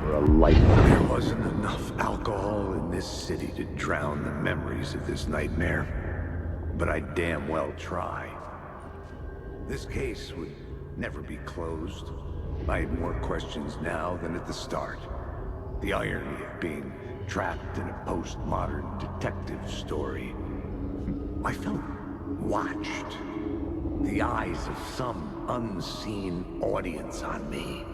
For a life. There wasn't enough alcohol in this city to drown the memories of this nightmare, but I'd damn well try. This case would never be closed. I had more questions now than at the start. The irony of being trapped in a postmodern detective story. I felt watched. The eyes of some unseen audience on me.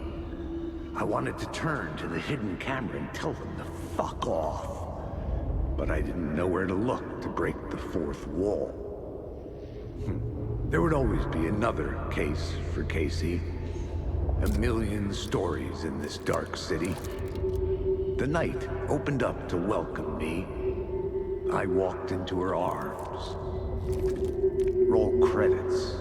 I wanted to turn to the hidden camera and tell them to fuck off. But I didn't know where to look to break the fourth wall. There would always be another case for Casey. A million stories in this dark city. The night opened up to welcome me. I walked into her arms. Roll credits.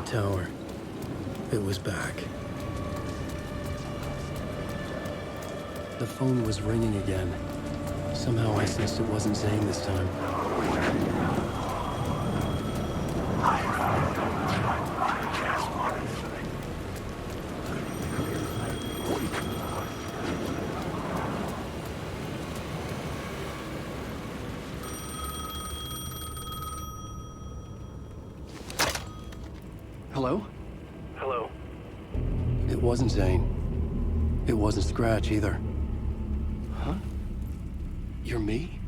Tower. It was back. The phone was ringing again. Somehow I sensed it wasn't Zane this time. Hello? Hello. It wasn't Zane. It wasn't Scratch either. Huh? You're me?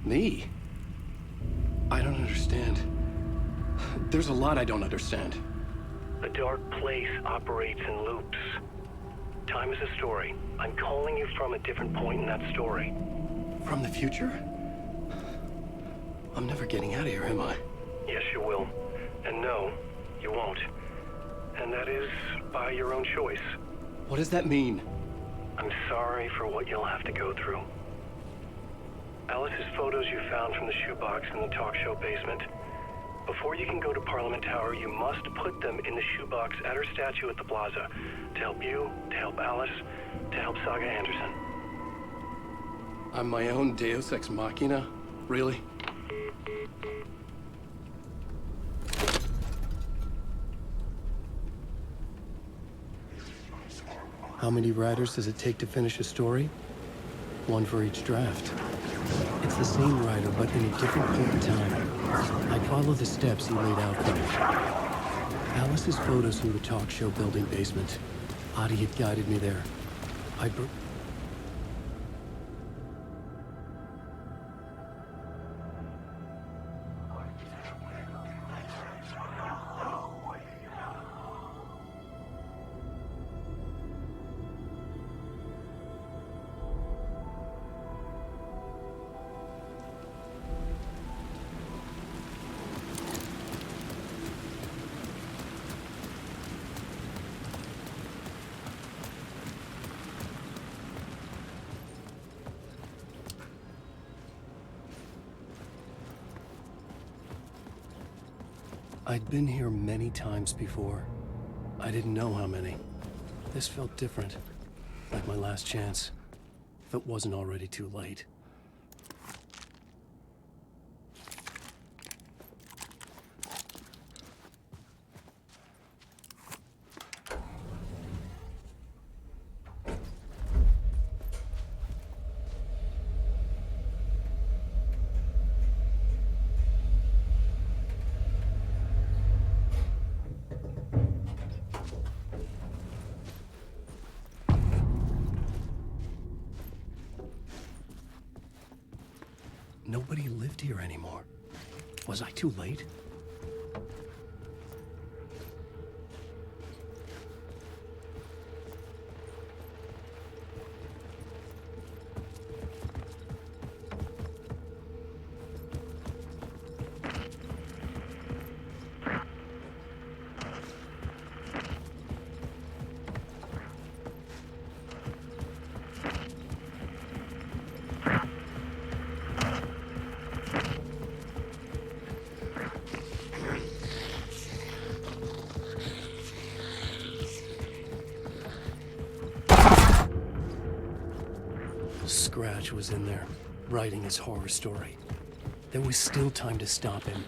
Me? I don't understand. There's a lot I don't understand. The dark place operates in loops. Time is a story. I'm calling you from a different point in that story. From the future? I'm never getting out of here, am I? Yes, you will. And no, you won't. And that is by your own choice. What does that mean? I'm sorry for what you'll have to go through. Alice's photos you found from the shoebox in the talk show basement. Before you can go to Parliament Tower, you must put them in the shoebox at her statue at the plaza. To help you, to help Alice, to help Saga Anderson. I'm my own Deus Ex Machina? Really? How many writers does it take to finish a story? One for each draft. It's the same writer, but in a different point in time. I follow the steps he laid out for me. Alice's photos from the talk show building basement. Adi had guided me there. I'd been here many times before. I didn't know how many. This felt different, like my last chance, if it wasn't already too late. Nobody lived here anymore. Was I too late? Scratch was in there, writing his horror story. There was still time to stop him.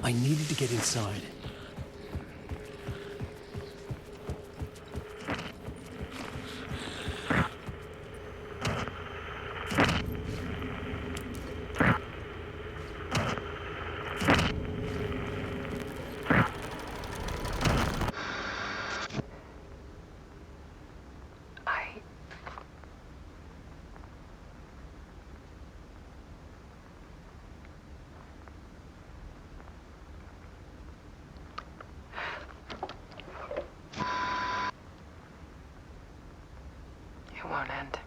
I needed to get inside. It won't end.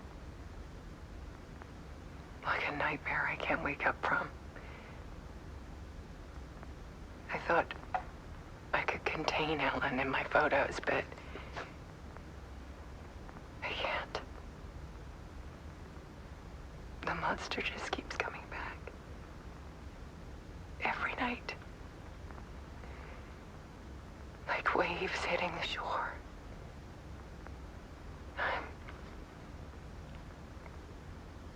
Like a nightmare I can't wake up from. I thought I could contain Ellen in my photos, but I can't. The monster just keeps coming back. Every night. Like waves hitting the shore.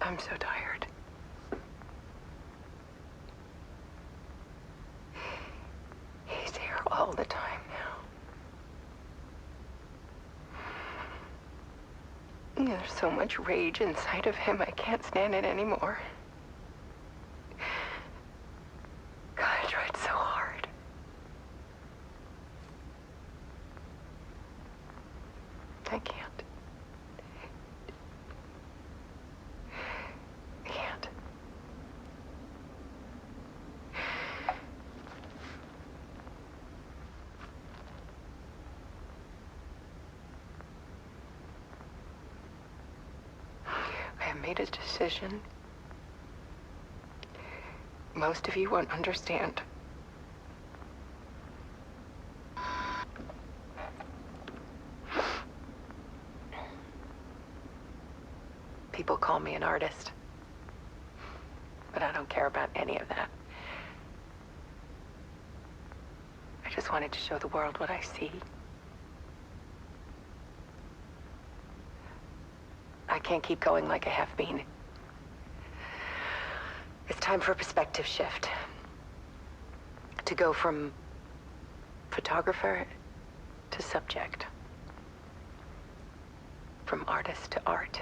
I'm so tired. He's here all the time now. There's so much rage inside of him, I can't stand it anymore. God, I tried so hard. I can't. made a decision. Most of you won't understand. People call me an artist, but I don't care about any of that. I just wanted to show the world what I see. I can't keep going like I have been. It's time for a perspective shift. To go from photographer to subject. From artist to art.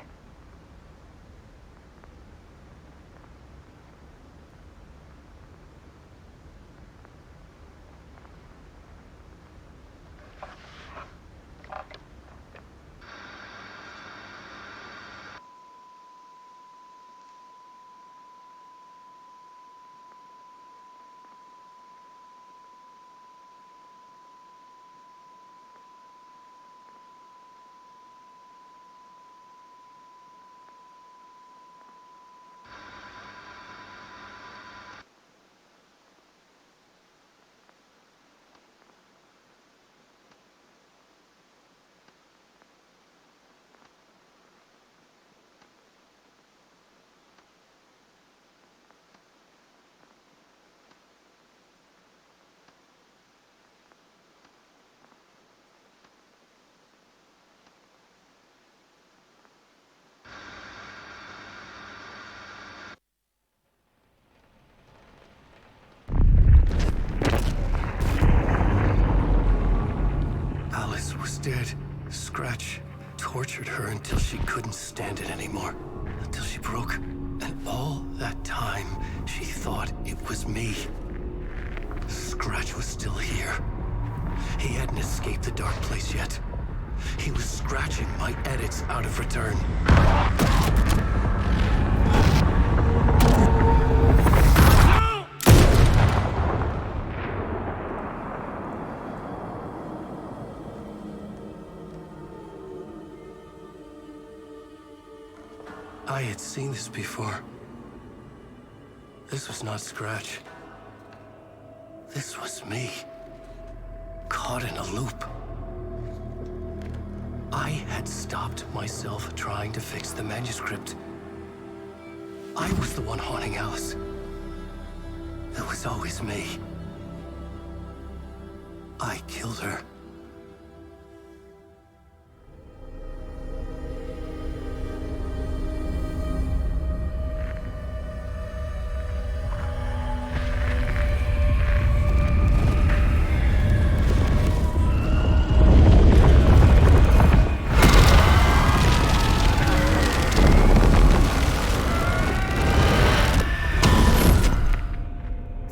Dead. Scratch tortured her until she couldn't stand it anymore. Until she broke. And all that time, she thought it was me. Scratch was still here. He hadn't escaped the dark place yet. He was scratching my edits out of return. I had seen this before. This was not Scratch. This was me. Caught in a loop. I had stopped myself trying to fix the manuscript. I was the one haunting Alice. It was always me. I killed her.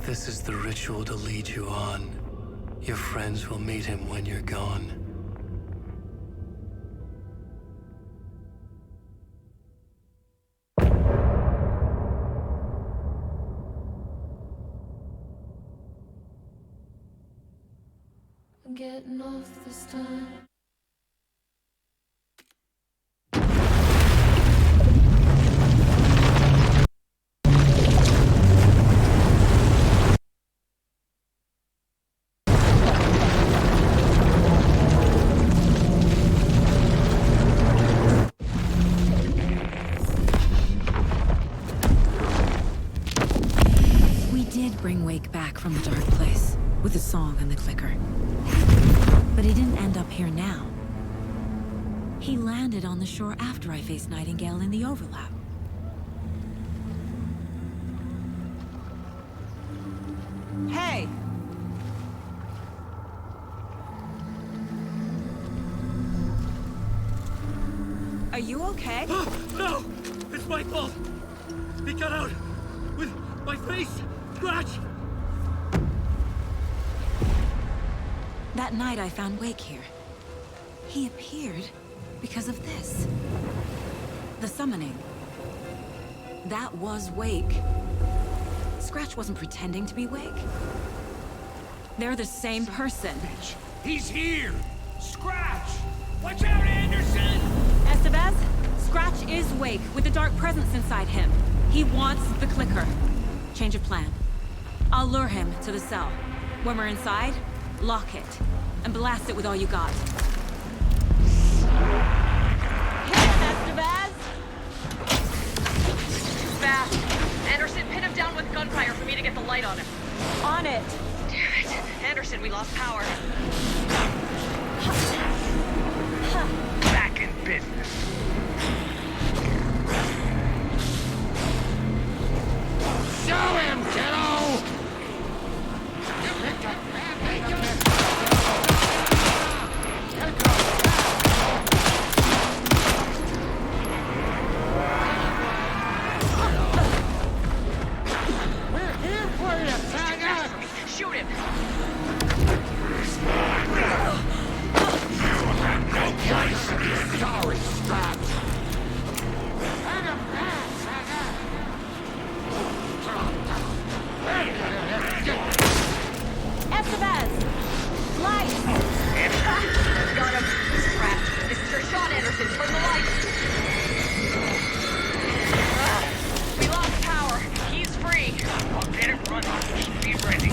This is the ritual to lead you on. Your friends will meet him when you're gone. I'm getting off this time. Bring Wake back from the dark place with the song and the clicker. But he didn't end up here now. He landed on the shore after I faced Nightingale in the overlap. Hey! Are you okay? No! It's my fault! He got out with my face! Scratch! That night I found Wake here. He appeared because of this. The summoning. That was Wake. Scratch wasn't pretending to be Wake. They're the same person. Bitch. He's here! Scratch! Watch out, Anderson! Estevez, Scratch is Wake with the dark presence inside him. He wants the clicker. Change of plan. I'll lure him to the cell. When we're inside, lock it. And blast it with all you got. Hit him, Estevez! Too fast. Anderson, pin him down with gunfire for me to get the light on him. On it! Damn it. Anderson, we lost power. Back in business. Show him, kiddo! You picked up bad We're here for you, Saga! Shoot him! Sorry, Scratch! Let him pass, Saga! Estevez! Light! Got him! Crap! This is your shot, Anderson! Turn the lights! We lost power! He's free! I'll get him running. Be ready.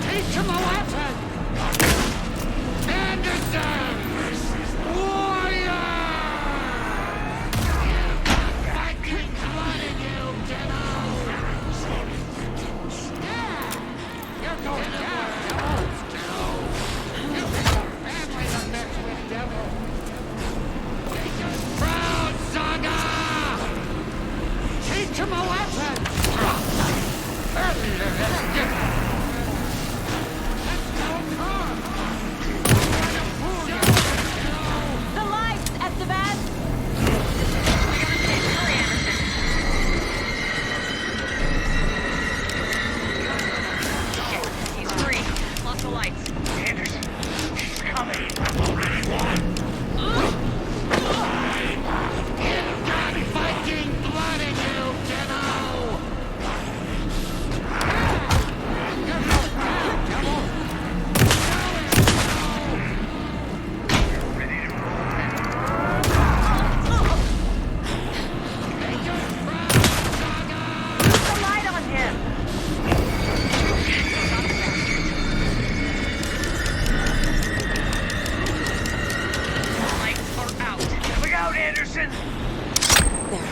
Teach him a weapon! Anderson! Warrior! Fighting blood in you, kiddo! Yeah! You're going down, kiddo! You picked a family to mess with, devil! Take us proud, Saga! Teach him a weapon! The lights, Estevez! He's free. Lost the lights. Anderson, he's coming. Already won. You've got fighting blood in you, kiddo! Put the light on him! Lights are out. Look out, Anderson! There.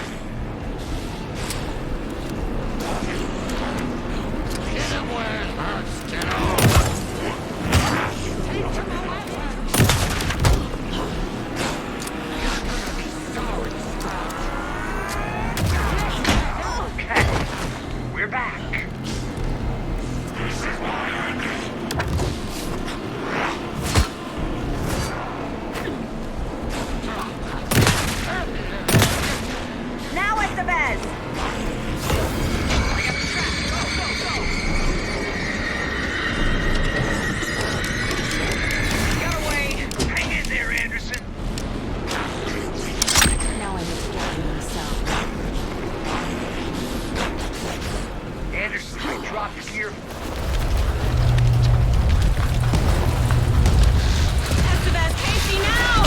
Hit him where it hurts, kiddo! Teach him a weapon! You're gonna be sorry, Scratch. Okay, we're back. This is why I Now Estevez! Get away! Hang in there, Anderson. Now I need to get him in the cell. Anderson, I dropped gear. Estevez, Casey, now!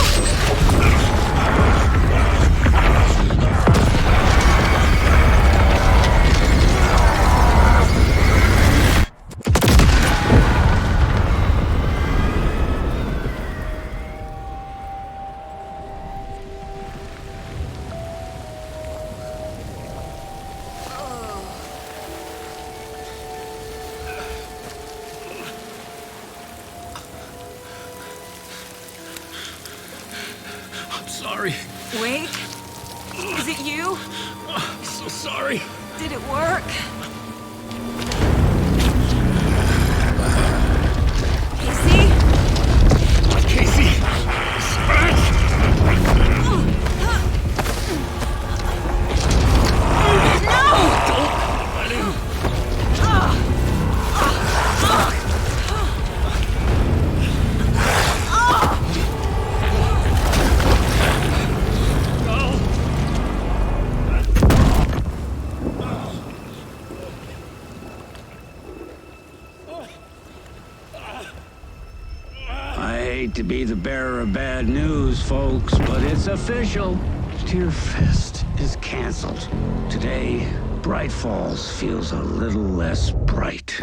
I'm sorry. Wake? Is it you? I'm so sorry. Did it work? Casey? Casey! Scratch! Don't let him. No. hate to be the bearer of bad news, folks, but it's official. Tear Fest is canceled. Today, Bright Falls feels a little less bright.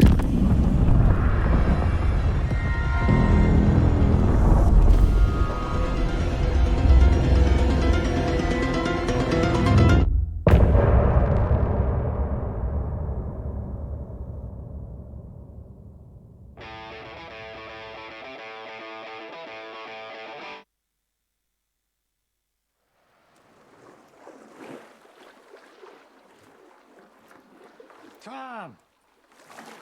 Tom,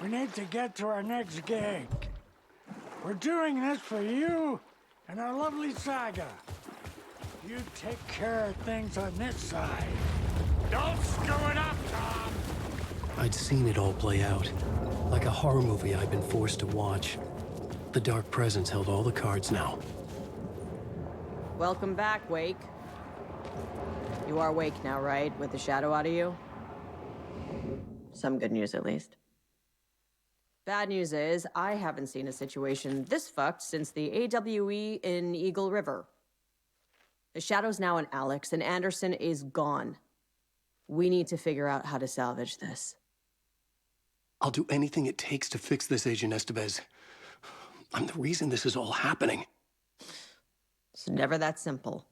we need to get to our next gig. We're doing this for you and our lovely Saga. You take care of things on this side. Don't screw it up, Tom! I'd seen it all play out. Like a horror movie I'd been forced to watch. The Dark Presence held all the cards now. Welcome back, Wake. You are Wake now, right? With the shadow out of you? Some good news, at least. Bad news is, I haven't seen a situation this fucked since the AWE in Eagle River. The shadow's now in Alex, and Anderson is gone. We need to figure out how to salvage this. I'll do anything it takes to fix this, Agent Estevez. I'm the reason this is all happening. It's never that simple.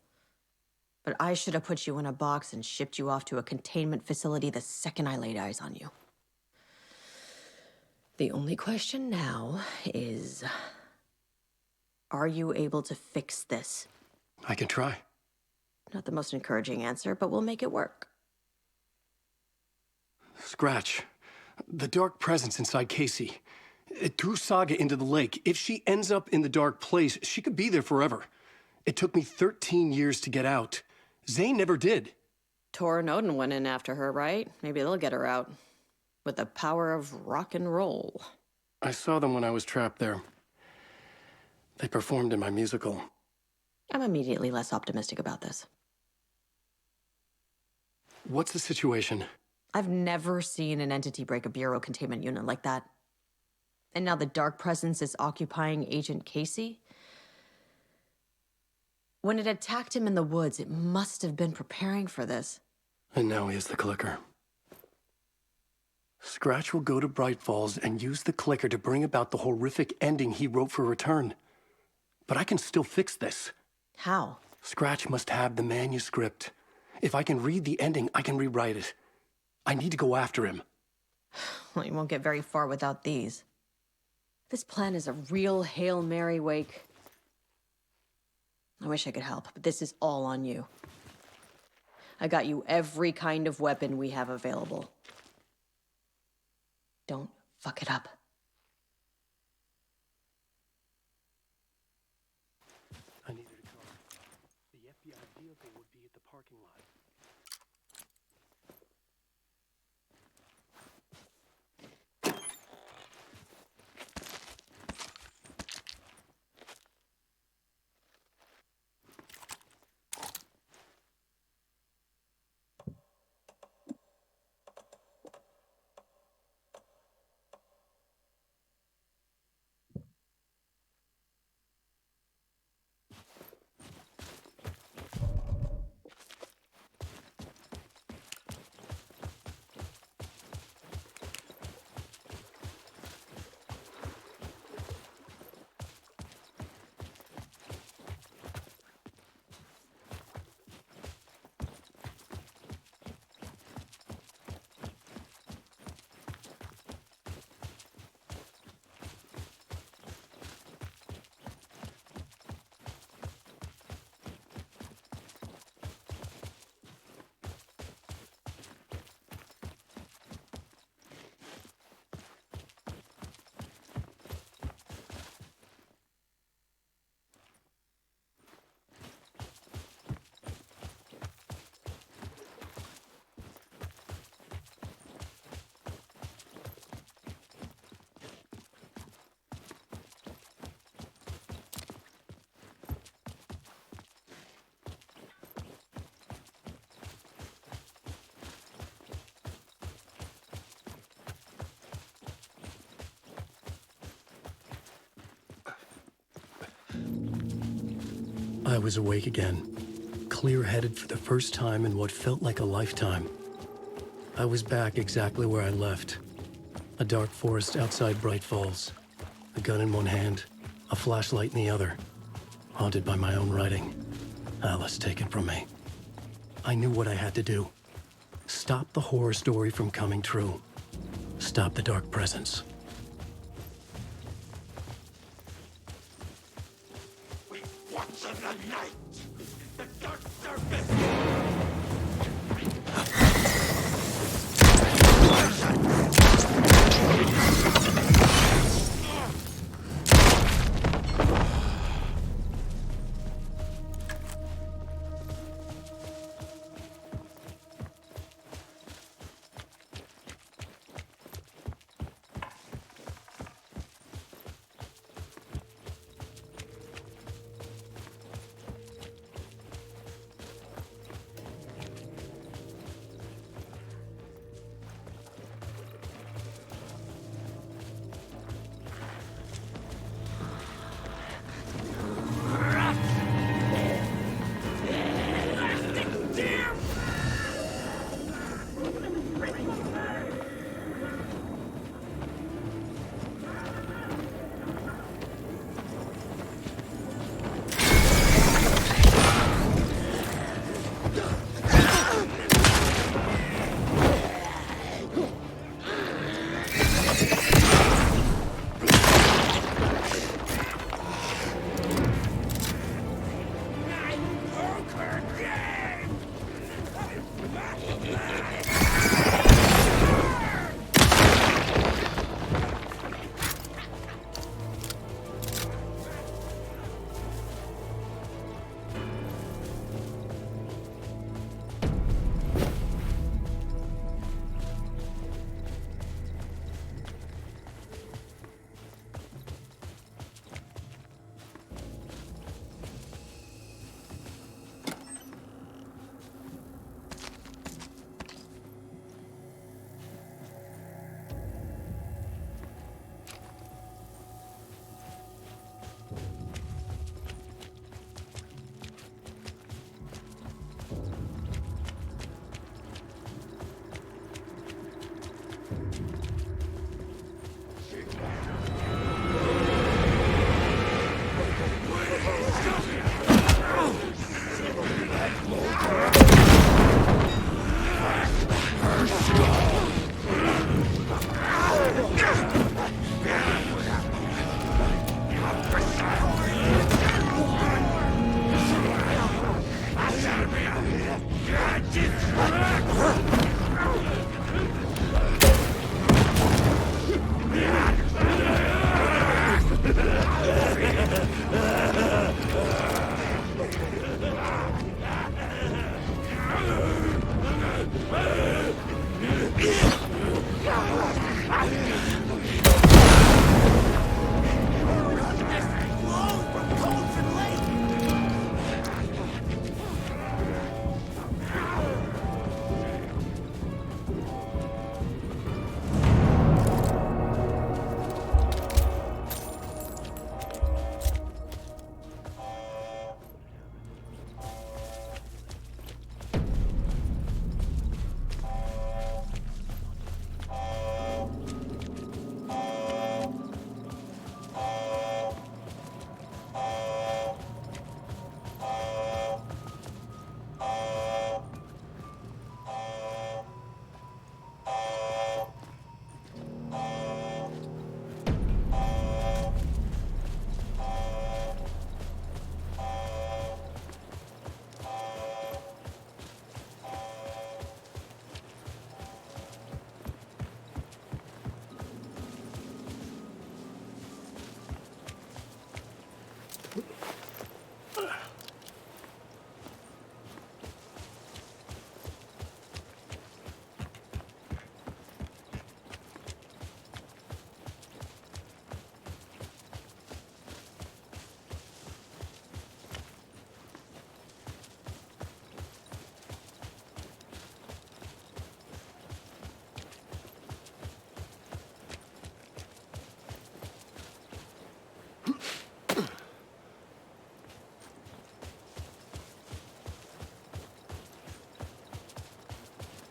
But I should have put you in a box and shipped you off to a containment facility the second I laid eyes on you. The only question now is, are you able to fix this? I can try. Not the most encouraging answer, but we'll make it work. Scratch. The Dark Presence inside Casey. It threw Saga into the lake. If she ends up in the dark place, she could be there forever. It took me 13 years to get out. Zane never did. Tor and Odin went in after her, right? Maybe they'll get her out. With the power of rock and roll. I saw them when I was trapped there. They performed in my musical. I'm immediately less optimistic about this. What's the situation? I've never seen an entity break a bureau containment unit like that. And now the Dark Presence is occupying Agent Casey? When it attacked him in the woods, it must have been preparing for this. And now he has the clicker. Scratch will go to Bright Falls and use the clicker to bring about the horrific ending he wrote for Return. But I can still fix this. How? Scratch must have the manuscript. If I can read the ending, I can rewrite it. I need to go after him. Well, you won't get very far without these. This plan is a real Hail Mary, Wake. I wish I could help, but this is all on you. I got you every kind of weapon we have available. Don't fuck it up. I needed a car. The FBI vehicle would be at the parking lot. I was awake again, clear-headed for the first time in what felt like a lifetime. I was back exactly where I left. A dark forest outside Bright Falls. A gun in one hand, a flashlight in the other. Haunted by my own writing. Alice taken from me. I knew what I had to do. Stop the horror story from coming true. Stop the dark presence. We watch in the night. The dark surface.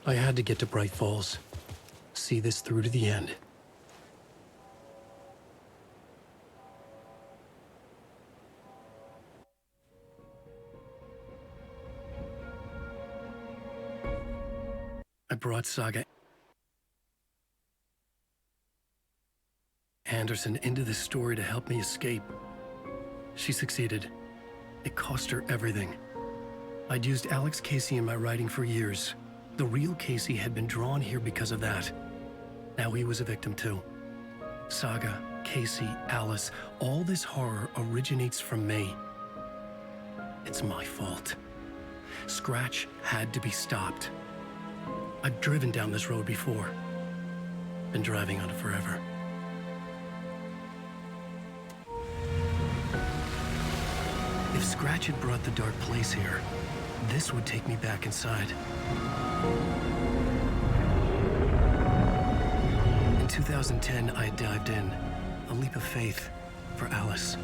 I had to get to Bright Falls. See this through to the end. I brought Saga Anderson into this story to help me escape. She succeeded. It cost her everything. I'd used Alex Casey in my writing for years. The real Casey had been drawn here because of that. Now he was a victim too. Saga, Casey, Alice, all this horror originates from me. It's my fault. Scratch had to be stopped. I've driven down this road before. Been driving on it forever. If Scratch had brought the dark place here, this would take me back inside. In 2010, I dived in, a leap of faith for Alice,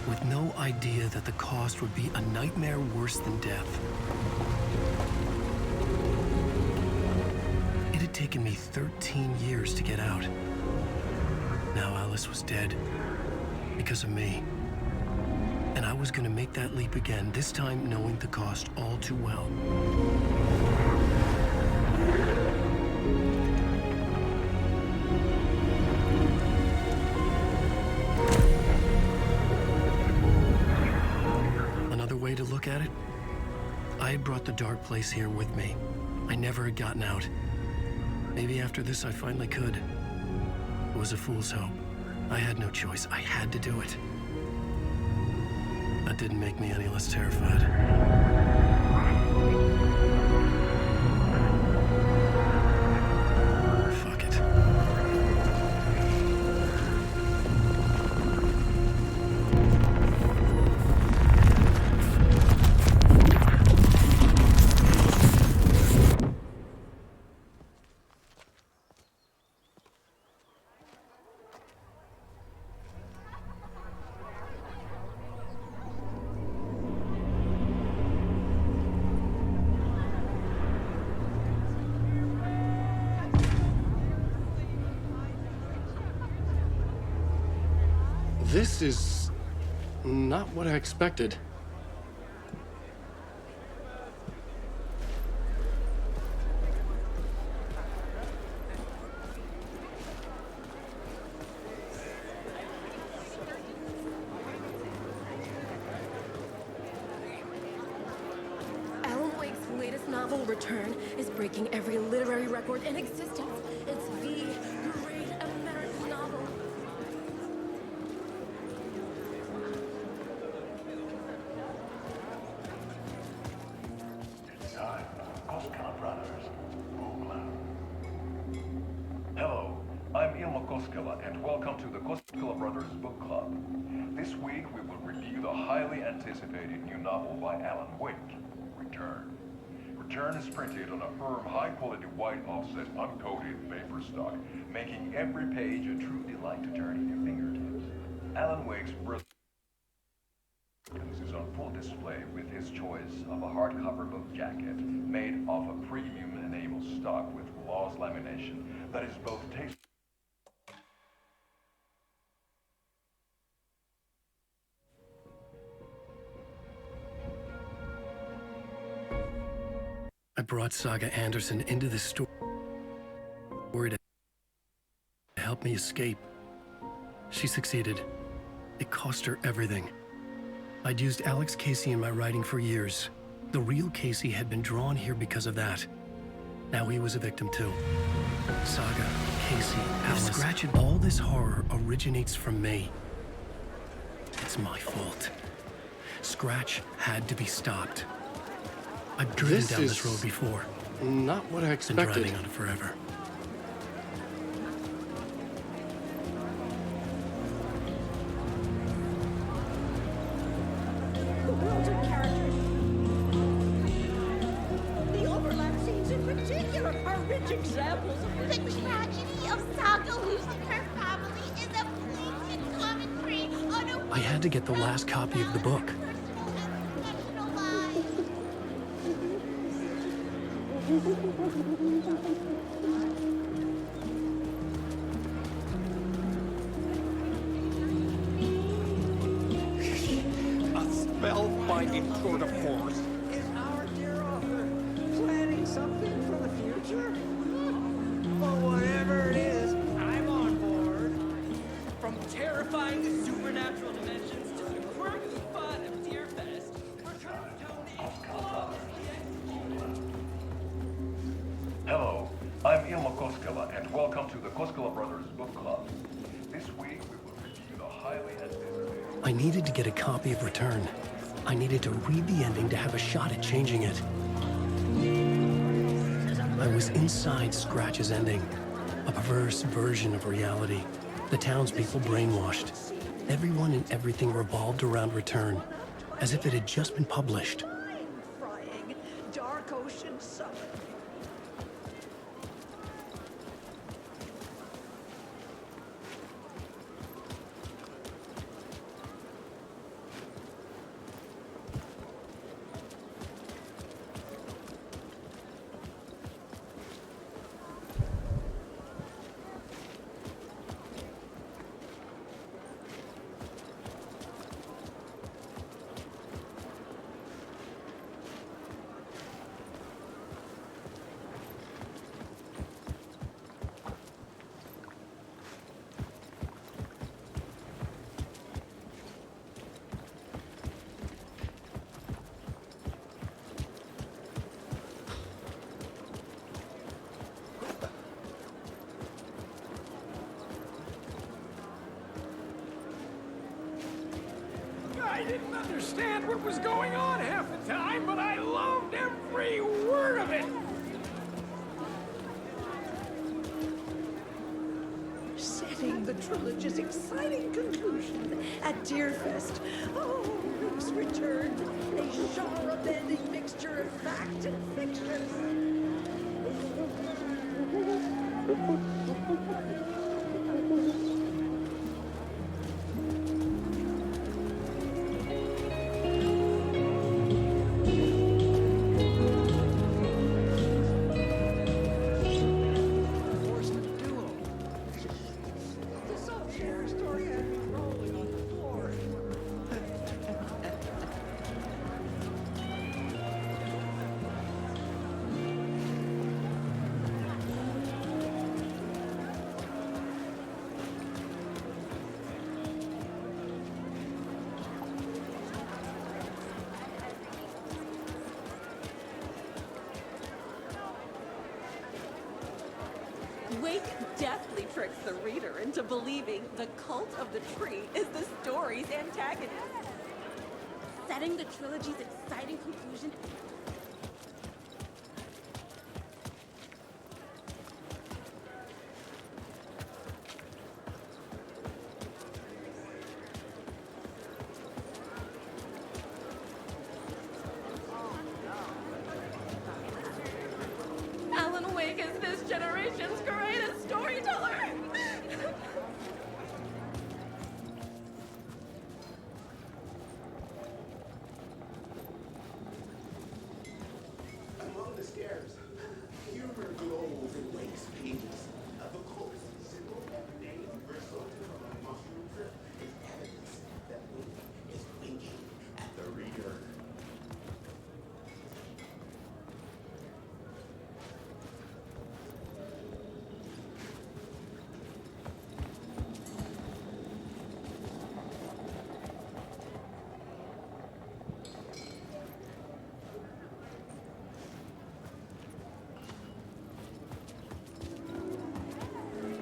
with no idea that the cost would be a nightmare worse than death. It had taken me 13 years to get out. Now Alice was dead, because of me. And I was gonna make that leap again, this time knowing the cost all too well. Another way to look at it, I had brought the dark place here with me. I never had gotten out. Maybe after this I finally could. It was a fool's hope. I had no choice. I had to do it. That didn't make me any less terrified. Fuck it. This is not what I expected. Alan Wake's latest novel, Return, is breaking every literary record in existence. It's the great American novel. Hello, I'm Ilmo Koskela, and welcome to the Koskela Brothers Book Club. This week we will review the highly anticipated new novel by Alan Wake, Return. Return is printed on a firm, high-quality white offset, uncoated paper stock, making every page a true delight to turn in your fingertips. Alan Wake's brilliance is on full display with his choice of a hardcover book jacket made of a premium-enabled stock with gloss lamination that is both tasteful. I brought Saga Anderson into this story to help me escape. She succeeded. It cost her everything. I'd used Alex Casey in my writing for years. The real Casey had been drawn here because of that. Now he was a victim too. Saga, Casey, Alice, Scratch, all this horror originates from me. It's my fault. Scratch had to be stopped. I've driven down this road before. Not what I expected. Been driving on it forever. The worlds of characters. The overlap scenes in particular are rich examples of The tragedy of Saga losing her family is a blatant commentary on a I had to get the last copy of the book. A spellbinding tour de force. Is our dear author planning something for the future? Well, whatever it is, I'm on board. From terrifying supernatural dimensions to the quirky fun of Deerfest, Hello, I'm Ilmo Koskela, and welcome to the Koskela Brothers Book Club. This week we will review the highly anticipated... I needed to get a copy of Return. I needed to read the ending to have a shot at changing it. I was inside Scratch's ending, a perverse version of reality. The townspeople brainwashed. Everyone and everything revolved around Return, as if it had just been published. Frying, dark ocean summer. I didn't understand what was going on half the time, but I loved every word of it! Setting the trilogy's exciting conclusion at Deerfest. Oh, Luke's return. A genre-bending mixture of fact and fiction. Wake deftly tricks the reader into believing the cult of the tree is the story's antagonist. Setting the trilogy's exciting conclusion. Alan Wake is this generation's greatest storyteller. Among the scares, humor glows in Wake's pages. The cult's simple everyday result of a mushroom trip is evidence that Wake is winking at the reader.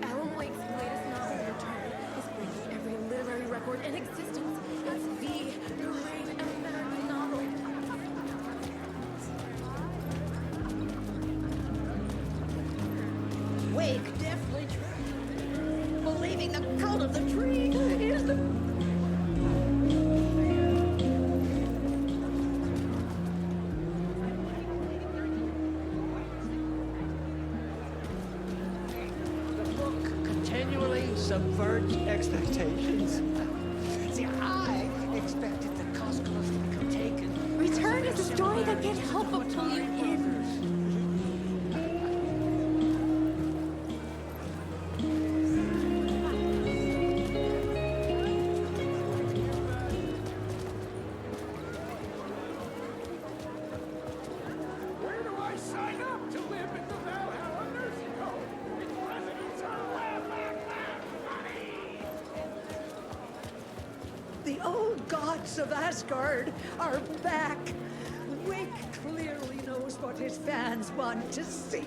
Alan Wake's latest novel, Return, is breaking every literary record in existence. It's the great American novel. Wake deftly tricked. Believing the cult of the tree is the... The book continually subverts expectations. See, I expected the Koskolas to become taken. Return is a story that can't help but pull you in. The old gods of Asgard are back. Wake clearly knows what his fans want to see.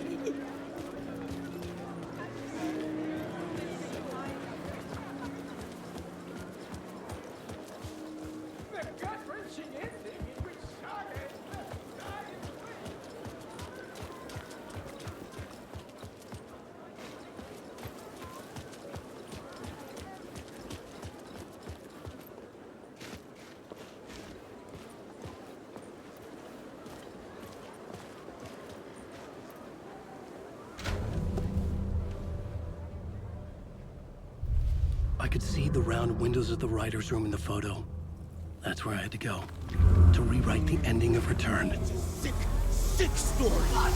The gut-wrenching ending in which Saga is left to die in the wind. I could see the round windows of the writer's room in the photo. That's where I had to go, to rewrite the ending of Return. Sick story. I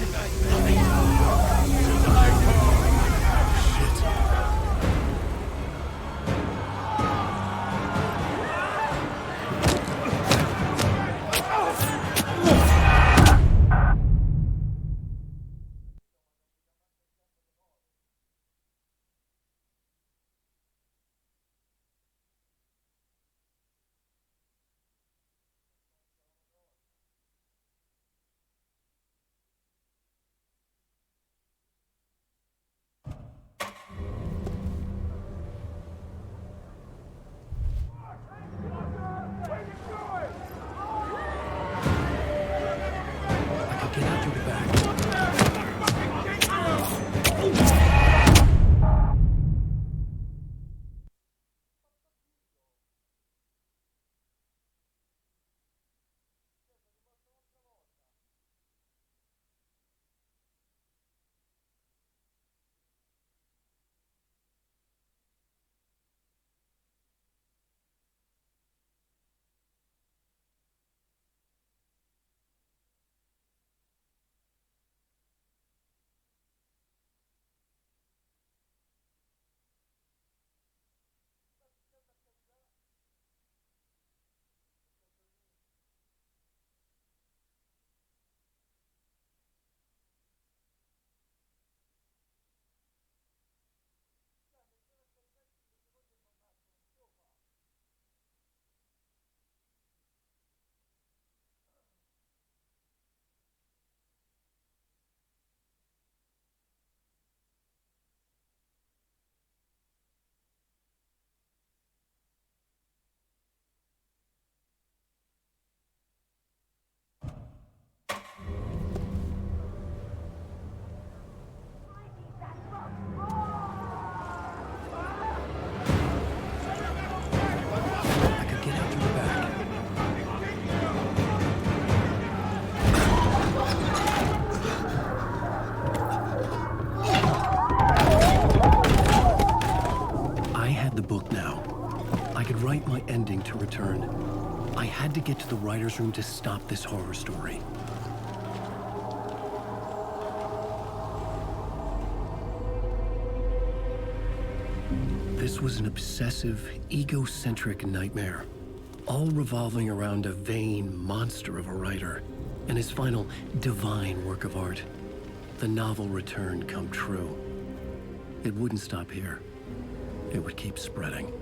could get out through the back. Write my ending to Return. I had to get to the writer's room to stop this horror story. This was an obsessive, egocentric nightmare, all revolving around a vain monster of a writer and his final divine work of art, the novel Return come true. It wouldn't stop here. It would keep spreading.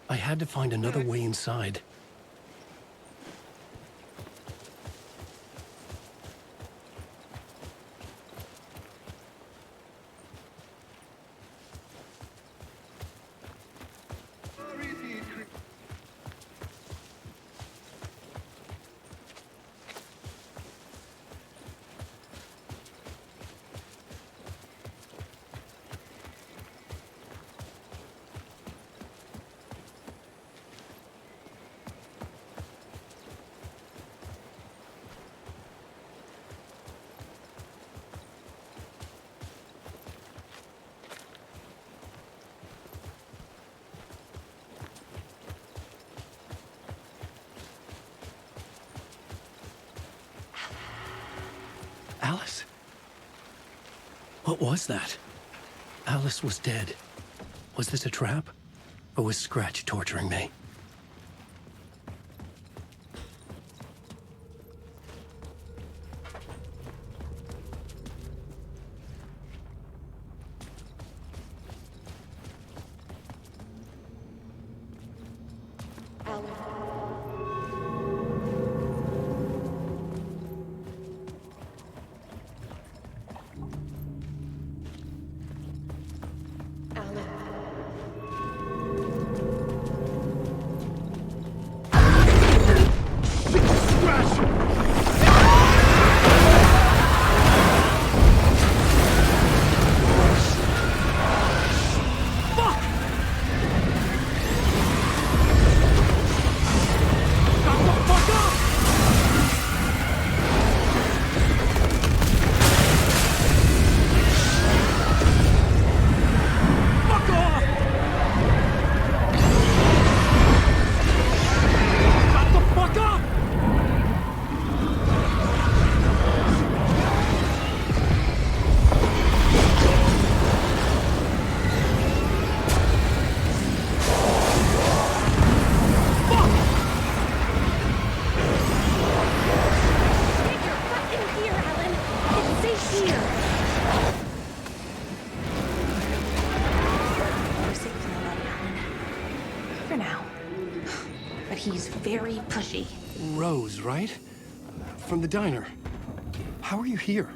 I had to find another way inside. Alice? What was that? Alice was dead. Was this a trap? Or was Scratch torturing me? Rose, right? From the diner. How are you here?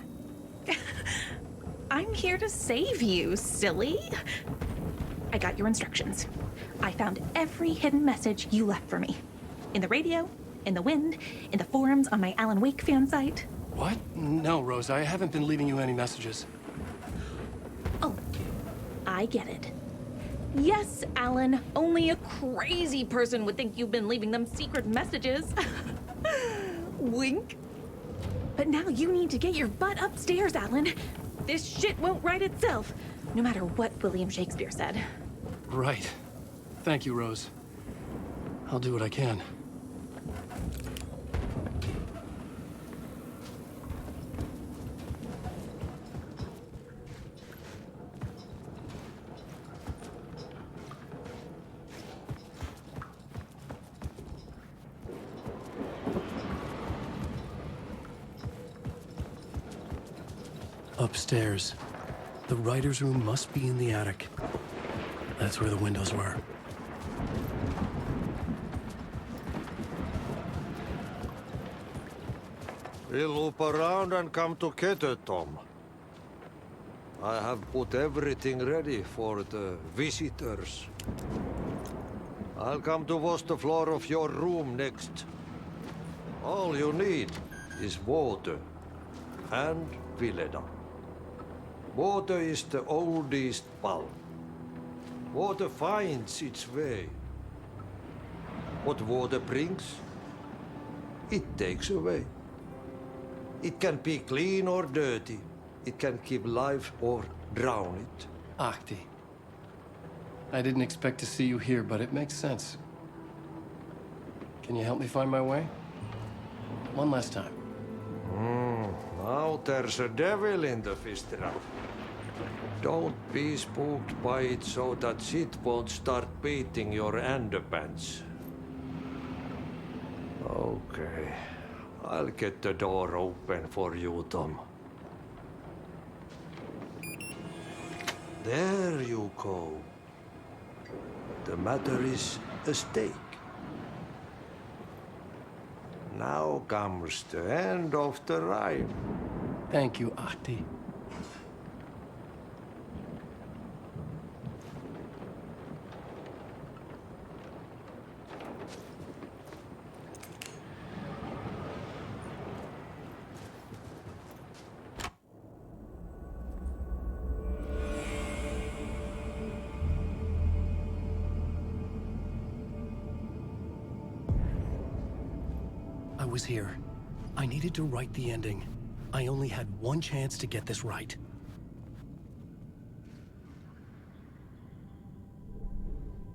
I'm here to save you, silly. I got your instructions. I found every hidden message you left for me. In the radio, in the wind, in the forums on my Alan Wake fan site. What? No, Rose, I haven't been leaving you any messages. Oh, I get it. Yes, Alan, only a crazy person would think you've been leaving them secret messages. Wink. But now you need to get your butt upstairs, Alan. This shit won't right itself, no matter what William Shakespeare said. Right. Thank you, Rose. I'll do what I can. Upstairs. The writer's room must be in the attic. That's where the windows were. We'll loop around and come together, Tom. I have put everything ready for the visitors. I'll come to wash the floor of your room next. All you need is water and Vileda. Water is the oldest bulb. Water finds its way. What water brings, it takes away. It can be clean or dirty. It can keep life or drown it. Ahti. I didn't expect to see you here, but it makes sense. Can you help me find my way? One last time. Now there's a devil in the fist trap. Don't be spooked by it so that shit won't start beating your underpants. Okay. I'll get the door open for you, Tom. There you go. The matter is a stake. Now comes the end of the rhyme. Thank you, Ahti. I was here. I needed to write the ending. I only had one chance to get this right.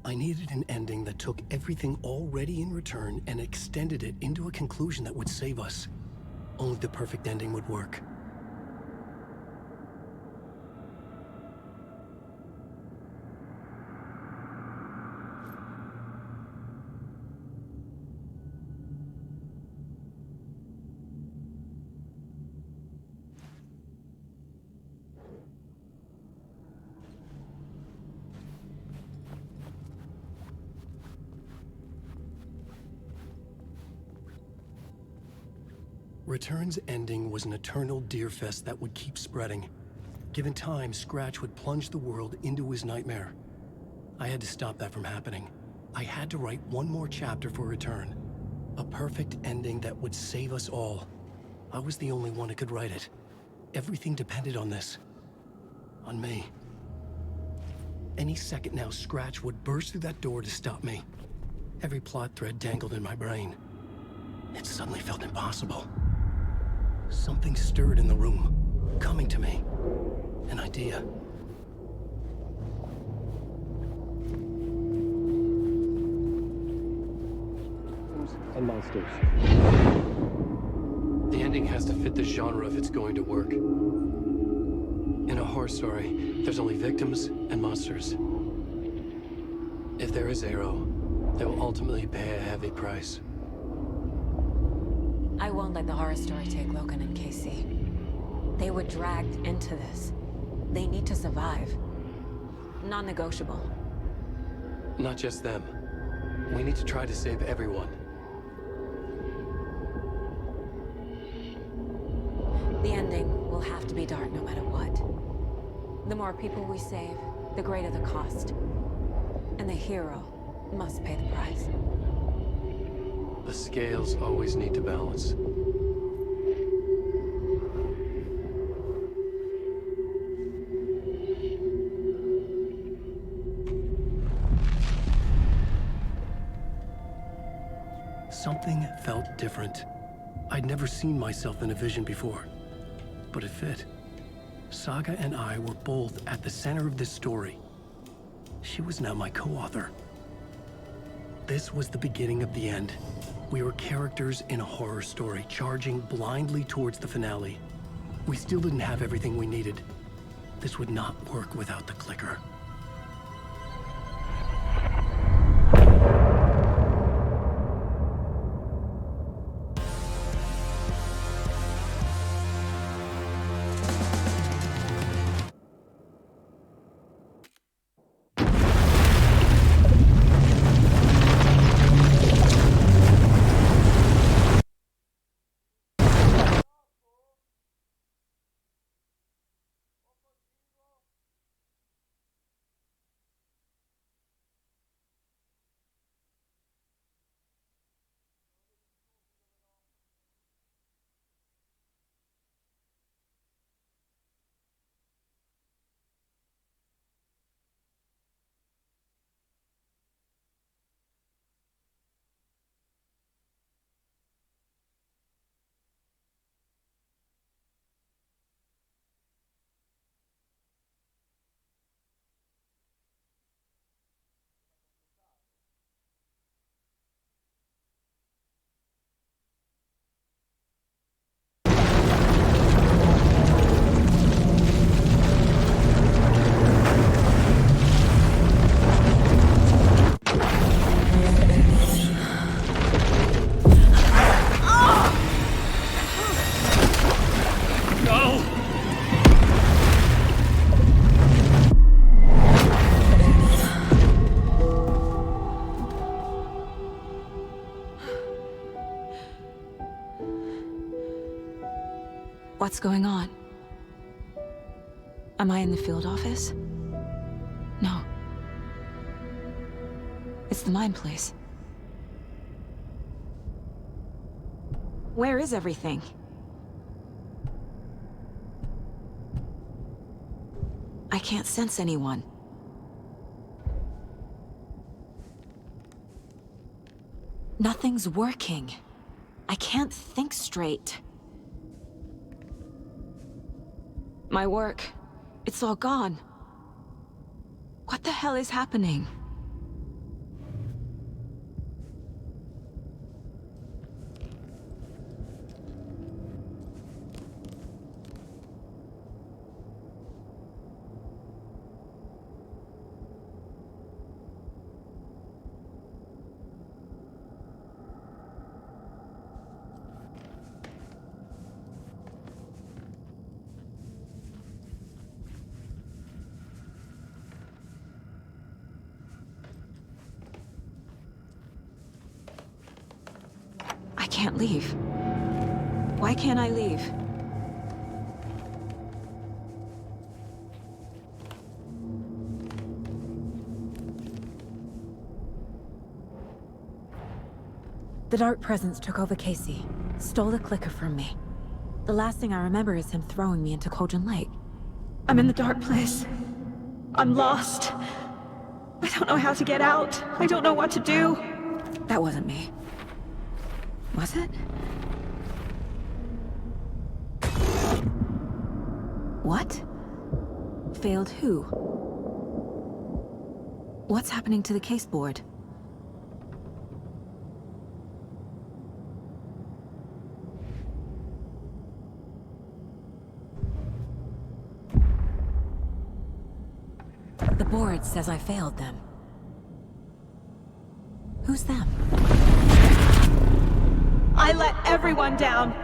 I needed an ending that took everything already in return and extended it into a conclusion that would save us. Only the perfect ending would work. Return's ending was an eternal deerfest that would keep spreading. Given time, Scratch would plunge the world into his nightmare. I had to stop that from happening. I had to write one more chapter for Return. A perfect ending that would save us all. I was the only one who could write it. Everything depended on this. On me. Any second now, Scratch would burst through that door to stop me. Every plot thread dangled in my brain. It suddenly felt impossible. Something stirred in the room, coming to me. An idea. And monsters. The ending has to fit the genre if it's going to work. In a horror story, there's only victims and monsters. If there is Arrow, they will ultimately pay a heavy price. I won't let the horror story take Logan and Casey. They were dragged into this. They need to survive. Non-negotiable. Not just them. We need to try to save everyone. The ending will have to be dark no matter what. The more people we save, the greater the cost. And the hero must pay the price. The scales always need to balance. Something felt different. I'd never seen myself in a vision before, but it fit. Saga and I were both at the center of this story. She was now my co-author. This was the beginning of the end. We were characters in a horror story, charging blindly towards the finale. We still didn't have everything we needed. This would not work without the clicker. What's going on? Am I in the field office? No. It's the mine place. Where is everything? I can't sense anyone. Nothing's working. I can't think straight. My work, it's all gone. What the hell is happening? I can't leave. Why can't I leave? The Dark Presence took over Casey, stole the clicker from me. The last thing I remember is him throwing me into Cauldron Lake. I'm in the dark place. I'm lost. I don't know how to get out. I don't know what to do. That wasn't me. Was it? What? Failed who? What's happening to the case board? The board says I failed them. Who's them? I let everyone down.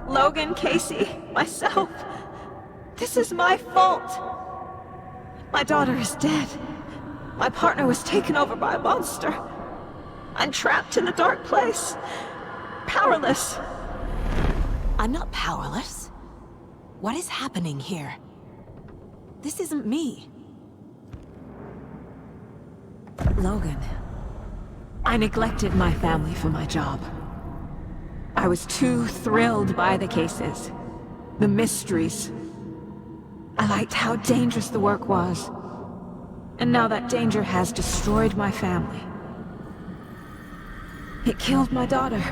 Logan, Casey, myself. This is my fault. My daughter is dead. My partner was taken over by a monster. I'm trapped in the dark place. Powerless. I'm not powerless. What is happening here? This isn't me. Logan. I neglected my family for my job. I was too thrilled by the cases, the mysteries. I liked how dangerous the work was. And now that danger has destroyed my family. It killed my daughter.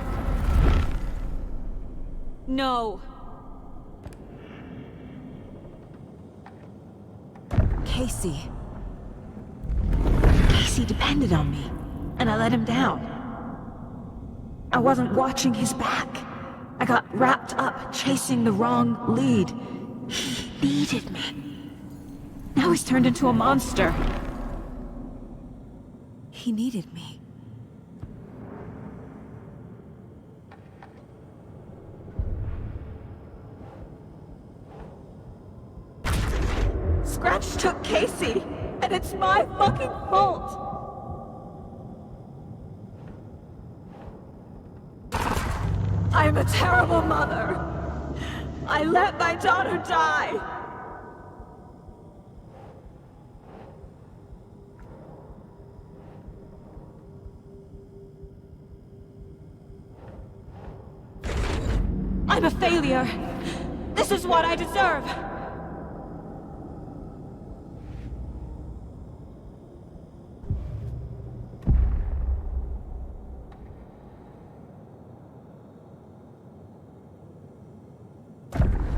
No. Casey. Casey depended on me, and I let him down. I wasn't watching his back. I got wrapped up chasing the wrong lead. He needed me. Now he's turned into a monster. He needed me. Scratch took Casey, and it's my fucking fault. I'm a terrible mother. I let my daughter die. I'm a failure. This is what I deserve.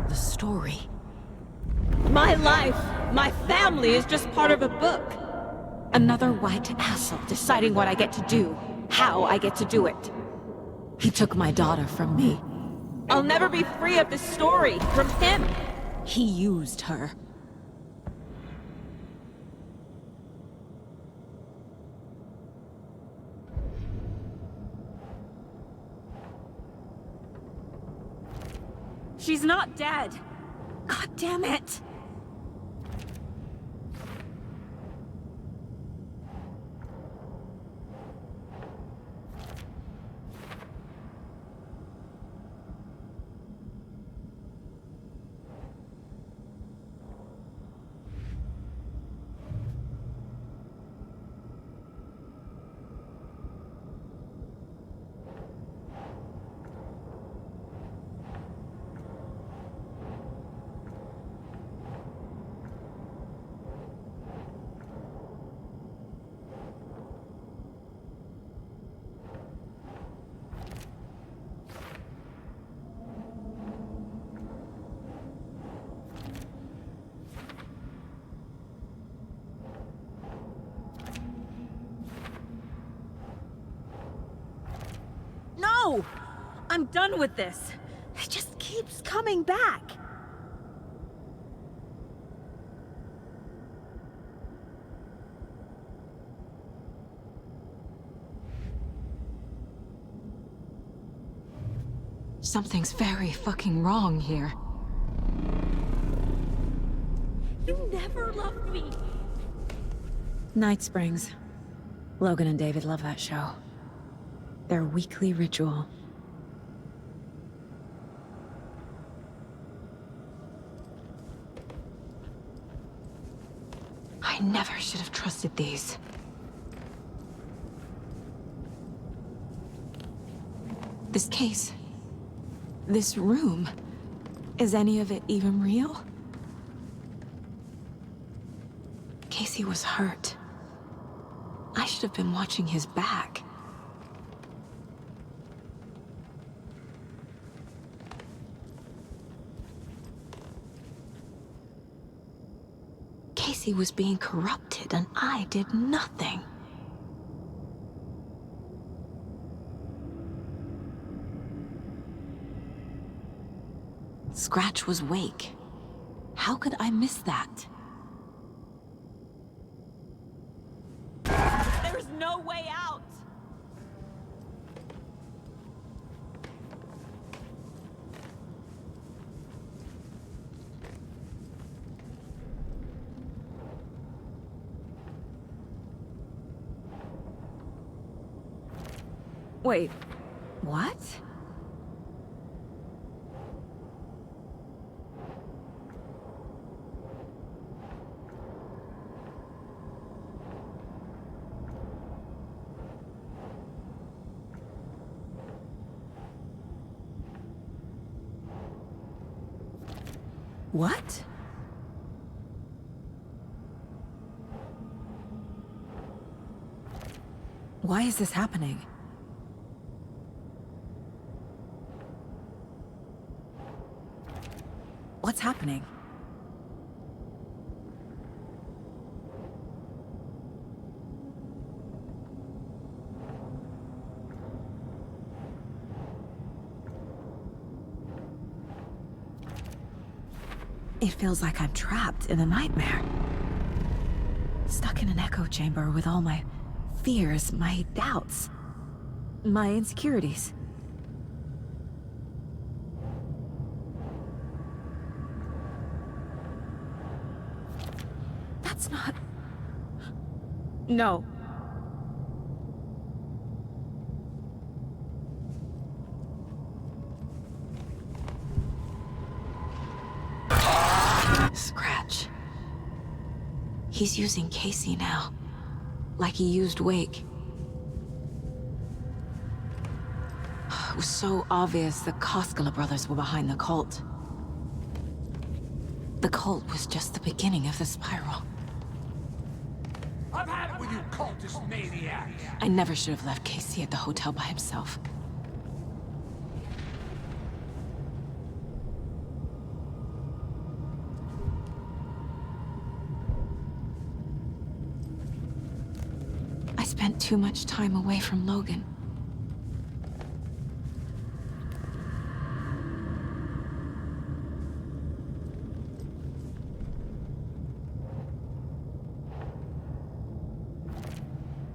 The story. My life, my family is just part of a book. Another white asshole deciding what I get to do, how I get to do it. He took my daughter from me. I'll never be free of this story from him. He used her. She's not dead. God damn it. No! I'm done with this. It just keeps coming back. Something's very fucking wrong here. You never loved me. Night Springs. Logan and David love that show. Their weekly ritual. trusted these. This case. This room. Is any of it even real? Casey was hurt. I should have been watching his back. Casey was being corrupted, and I did nothing. Scratch was Wake. How could I miss that? There's no way out! Wait, what? What? Why is this happening? What's happening? It feels like I'm trapped in a nightmare. Stuck in an echo chamber with all my fears, my doubts, my insecurities. That's not... No. Scratch. He's using Casey now, like he used Wake. It was so obvious the Koskela brothers were behind the cult. The cult was just the beginning of the spiral. I've had it with you cultist maniacs! I never should have left Casey at the hotel by himself. I spent too much time away from Logan.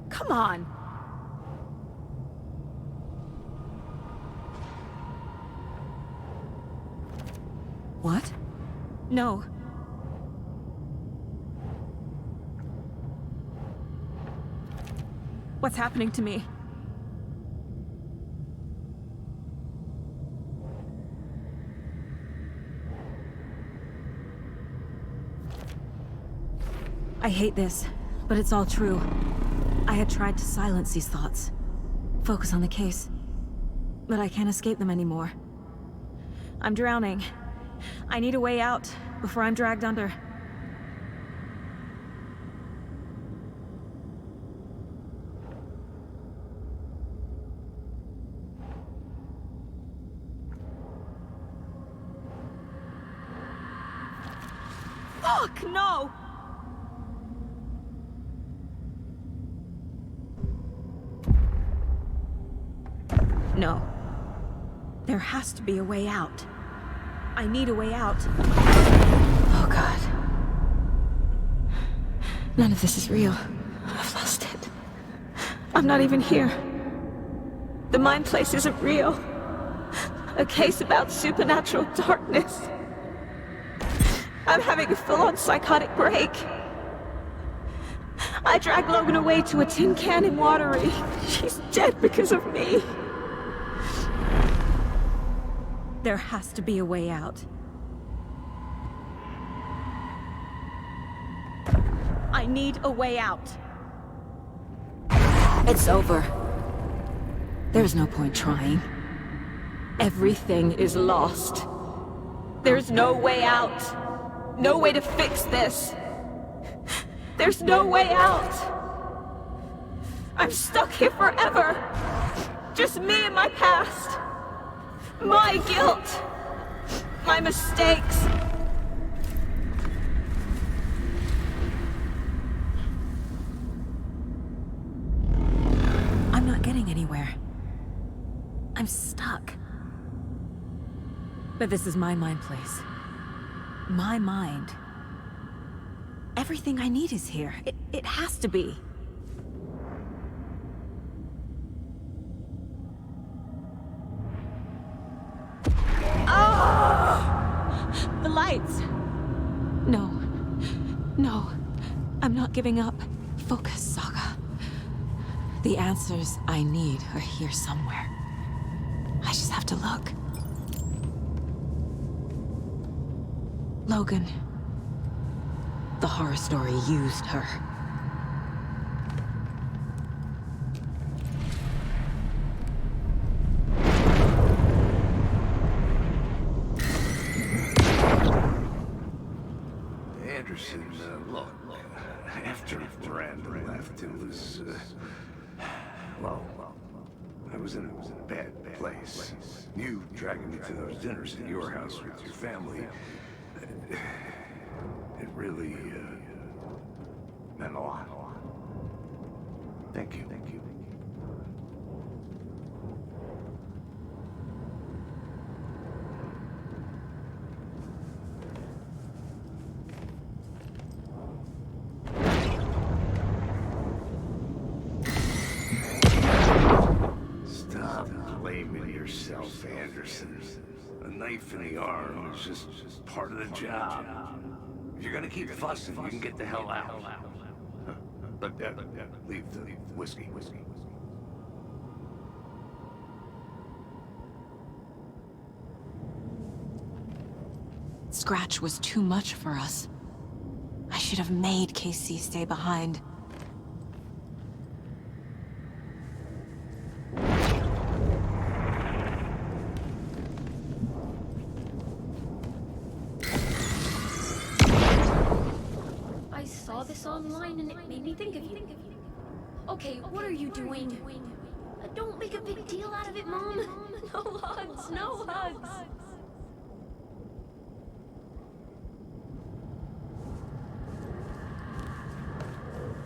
Come on! What? No. What's happening to me? I hate this, but it's all true. I had tried to silence these thoughts, focus on the case, but I can't escape them anymore. I'm drowning. I need a way out before I'm dragged under. Fuck, no! No. There has to be a way out. I need a way out. Oh, God. None of this is real. I've lost it. I'm not even here. The mind place isn't real. A case about supernatural darkness. I'm having a full-on psychotic break. I dragged Logan away to a tin can in Watery. She's dead because of me. There has to be a way I need a way out. It's over. There's no point trying. Everything is lost. There's no way out. No way to fix this. There's no way out. I'm stuck here forever. Just me and my past. My guilt. My mistakes. I'm not getting anywhere. I'm stuck. But this is my mind place. My mind. Everything I need is here. It has to be. Oh! The lights! No. No. I'm not giving up. Focus, Saga. The answers I need are here somewhere. I just have to look. Logan. The horror story used her. Anderson, look, after Miranda left, it was, well, I was in a bad place. You dragging me to those dinners at your house with your family, it really, meant a lot. Thank you. Stop blaming yourself, Anderson. A knife in the arm is just part of the job. If you're gonna keep fussing, you can get the hell out. But leave the whiskey. Scratch was too much for us. I should have made KC stay behind. I saw this online and it made me think of you. Okay, what are you doing? Don't make a big deal out of it, Mom. No hugs, no hugs.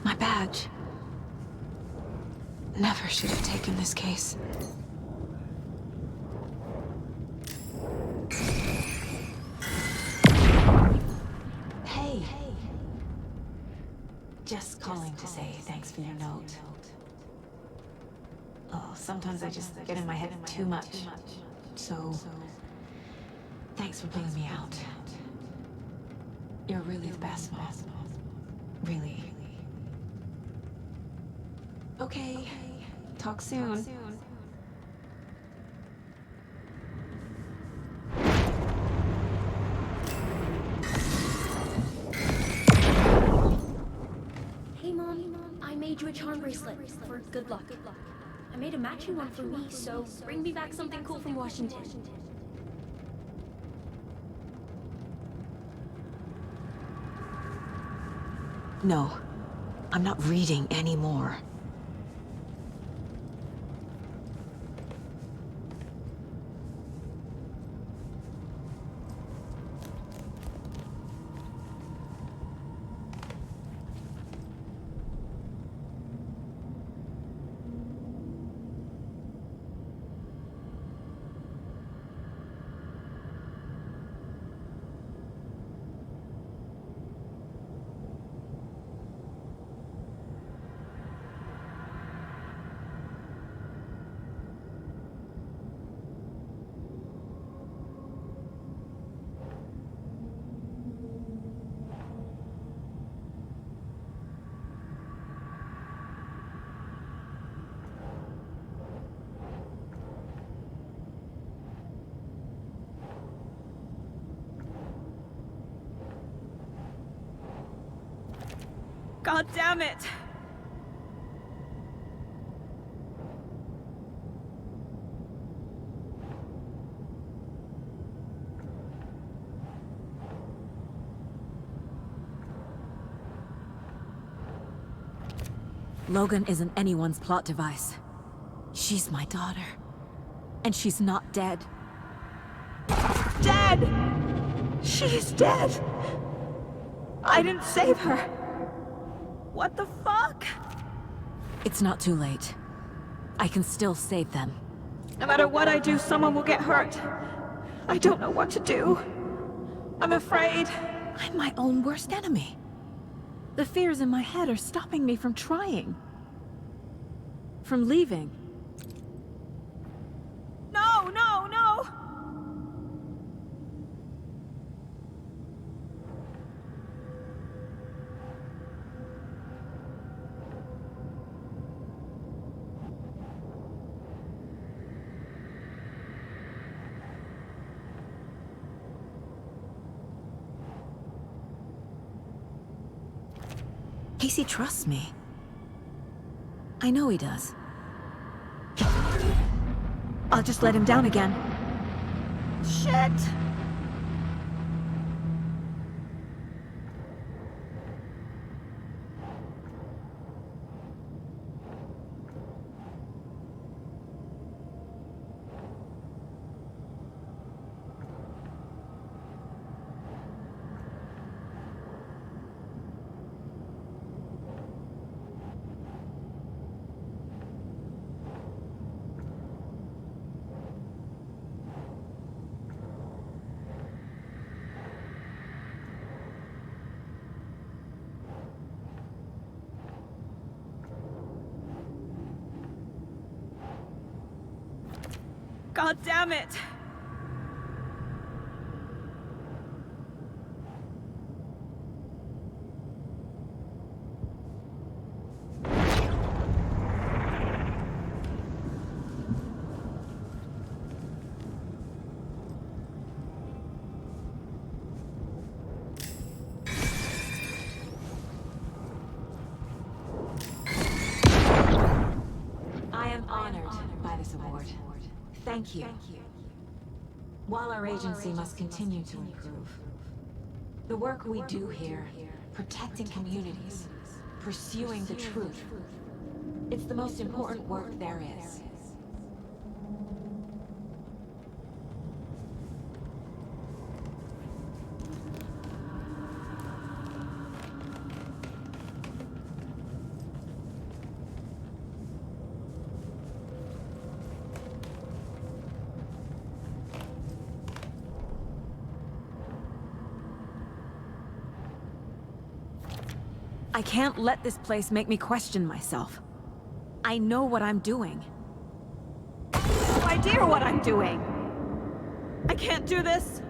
My badge. Never should have taken this case. Hey. Just calling to say thanks for your note. Oh, sometimes I just get in my head too much. So, thanks for pulling me out. You're really the best, Mom. Really. Okay. Talk soon. Hey, Mom, I made you a charm bracelet for good luck. I made a matching one for me, so bring me back something cool from Washington. No. I'm not reading anymore. God damn it! Logan isn't anyone's plot device. She's my daughter. And she's not dead. Dead! She's dead! I didn't save her. What the fuck? It's not too late. I can still save them. No matter what I do, someone will get hurt. I don't know what to do. I'm afraid. I'm my own worst enemy. The fears in my head are stopping me from trying. From leaving. No, no, no! Casey trusts me. I know he does. I'll just let him down again. Shit! God damn it! I am honored by this award. Thank you. While our agency must continue to improve, the work we do here, protecting communities, pursuing the truth, it's the most important work there is. I can't let this place make me question myself. I know what I'm doing. No idea what I'm doing. I can't do this.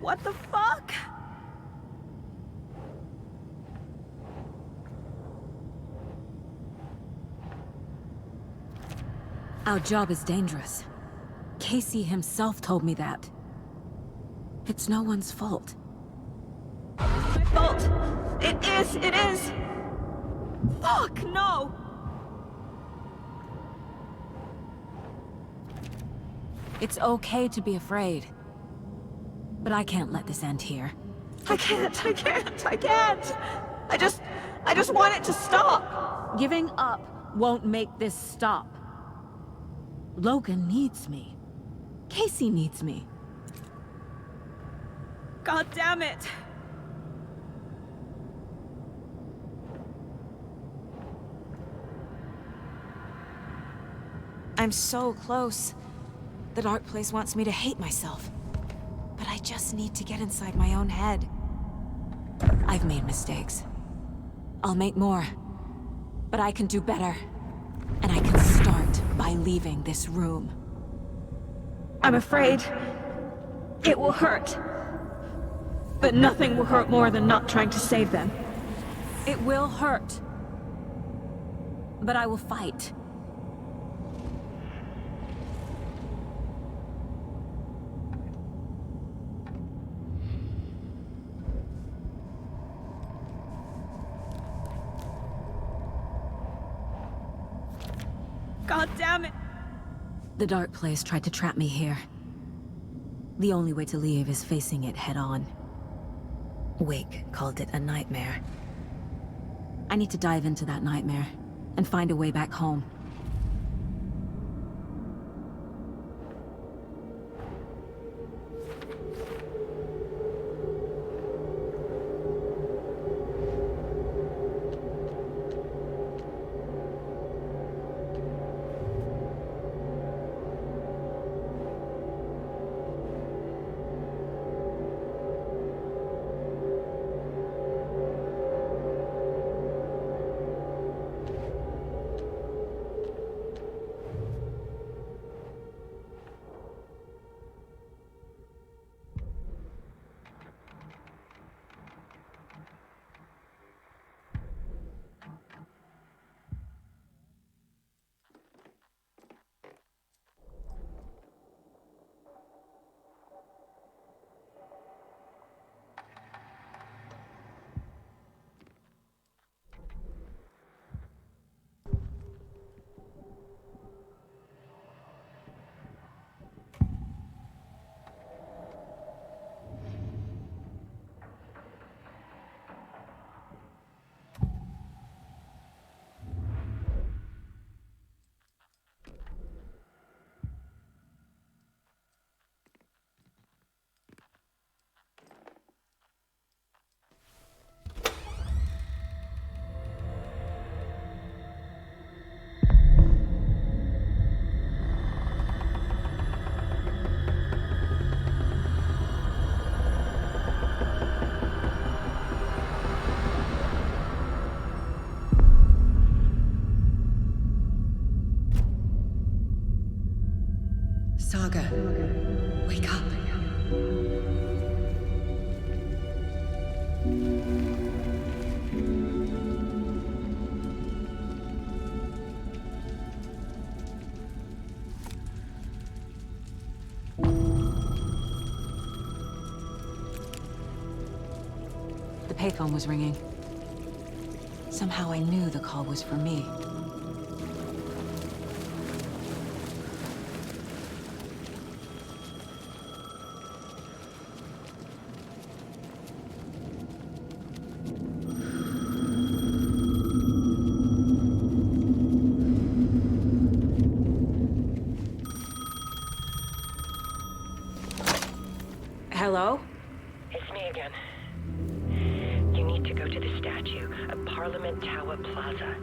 What the fuck? Our job is dangerous. Casey himself told me that. It's no one's fault. My fault. It is. Fuck, no. It's okay to be afraid. But I can't let this end here. I can't. I just want it to stop. Giving up won't make this stop. Logan needs me. Casey needs me. God damn it. I'm so close. The dark place wants me to hate myself. But I just need to get inside my own head. I've made mistakes. I'll make more. But I can do better. And I can start by leaving this room. I'm afraid it will hurt. But nothing will hurt more than not trying to save them. It will hurt. But I will fight. God damn it! The dark place tried to trap me here. The only way to leave is facing it head-on. Wake called it a nightmare. I need to dive into that nightmare and find a way back home. Saga, wake up. The payphone was ringing. Somehow I knew the call was for me. Hello? It's me again. You need to go to the statue at Parliament Tower Plaza.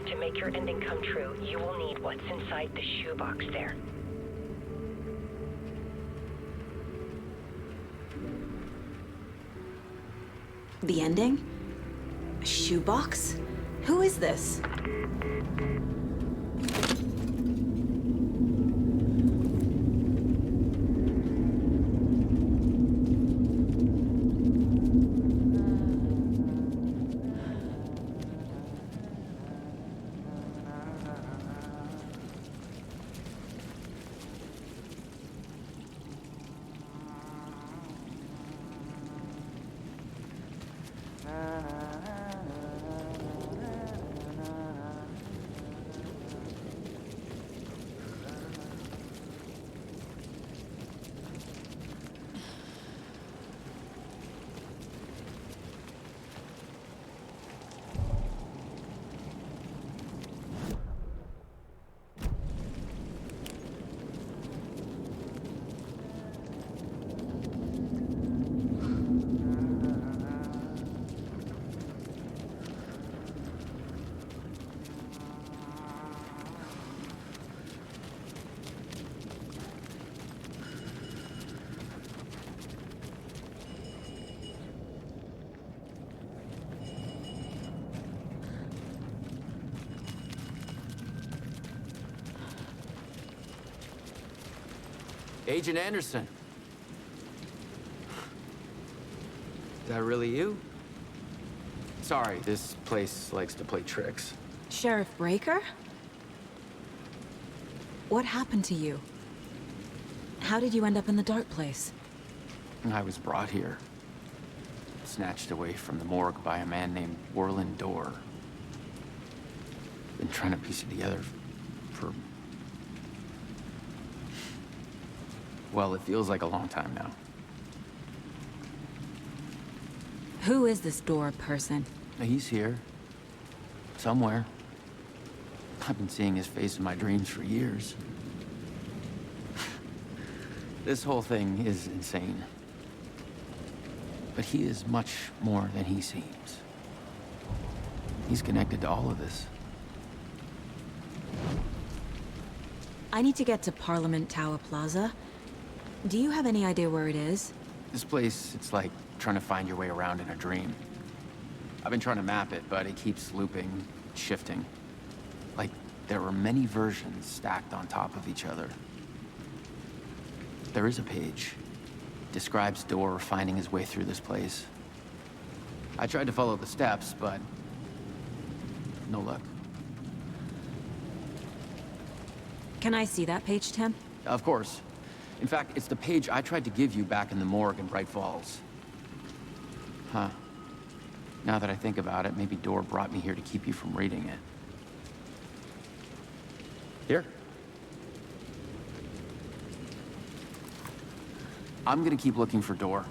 To make your ending come true, you will need what's inside the shoebox there. The ending? A shoebox? Who is this? Agent Anderson. Is that really you? Sorry, this place likes to play tricks. Sheriff Breaker? What happened to you? How did you end up in the dark place? I was brought here. Snatched away from the morgue by a man named Warland Dorr. Been trying to piece it together for... well, it feels like a long time now. Who is this Dorr person? He's here. Somewhere. I've been seeing his face in my dreams for years. This whole thing is insane. But he is much more than he seems. He's connected to all of this. I need to get to Parliament Tower Plaza. Do you have any idea where it is? This place, it's like trying to find your way around in a dream. I've been trying to map it, but it keeps looping, shifting. Like there are many versions stacked on top of each other. There is a page. Describes Dorr finding his way through this place. I tried to follow the steps, but no luck. Can I see that page, Tim? Of course. In fact, it's the page I tried to give you back in the morgue in Bright Falls. Huh. Now that I think about it, maybe Dorr brought me here to keep you from reading it. Here. I'm gonna keep looking for Dorr.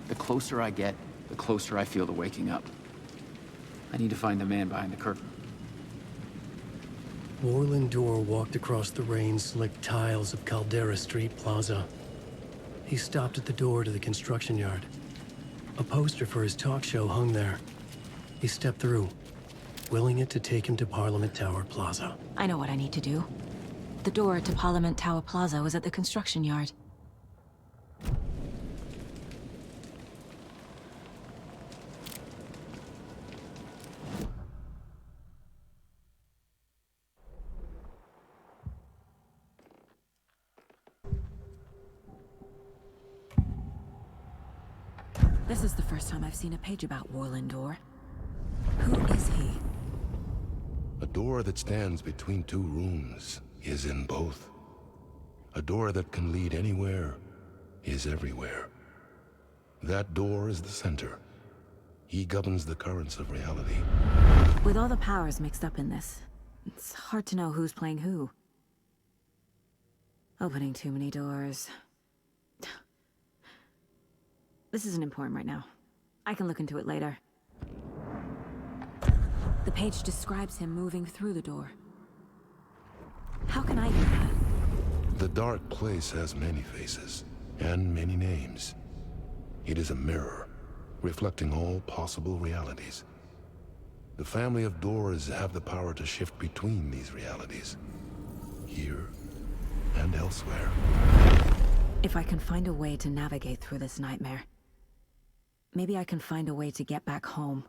The closer I get, the closer I feel to waking up. I need to find the man behind the curtain. Warland Dorr walked across the rain-slicked tiles of Caldera Street Plaza. He stopped at the door to the construction yard. A poster for his talk show hung there. He stepped through, willing it to take him to Parliament Tower Plaza. I know what I need to do. The door to Parliament Tower Plaza was at the construction yard. This is the first time I've seen a page about Warland Dorr. Who is he? A door that stands between two rooms is in both. A door that can lead anywhere is everywhere. That door is the center. He governs the currents of reality. With all the powers mixed up in this, it's hard to know who's playing who. Opening too many doors. This isn't important right now. I can look into it later. The page describes him moving through the door. How can I do that? The dark place has many faces and many names. It is a mirror, reflecting all possible realities. The family of Doors have the power to shift between these realities, here and elsewhere. If I can find a way to navigate through this nightmare, maybe I can find a way to get back home.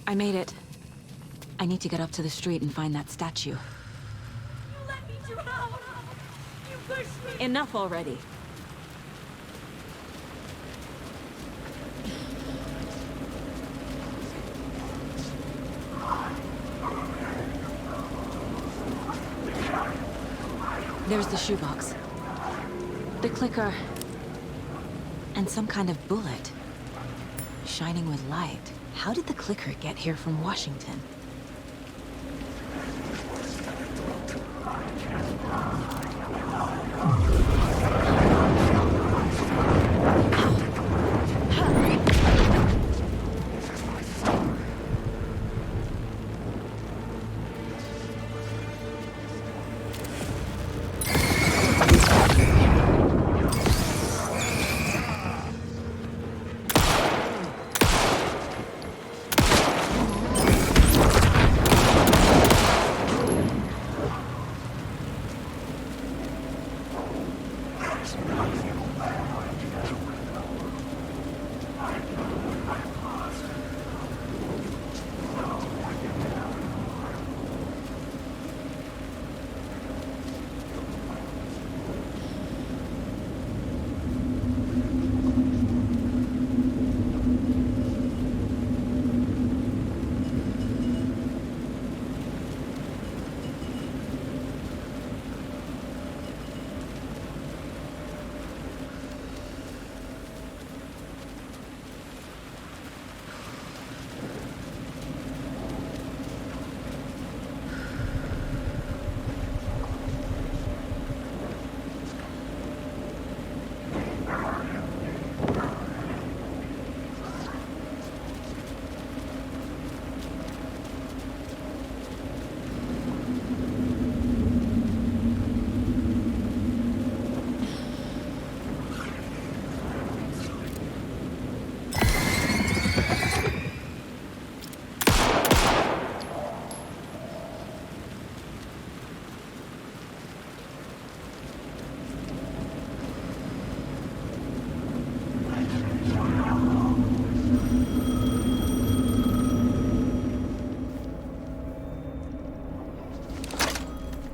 I made it. I need to get up to the street and find that statue. Let me drown! You pushed me! Enough already. There's the shoebox. The clicker. And some kind of bullet. Shining with light. How did the clicker get here from Washington?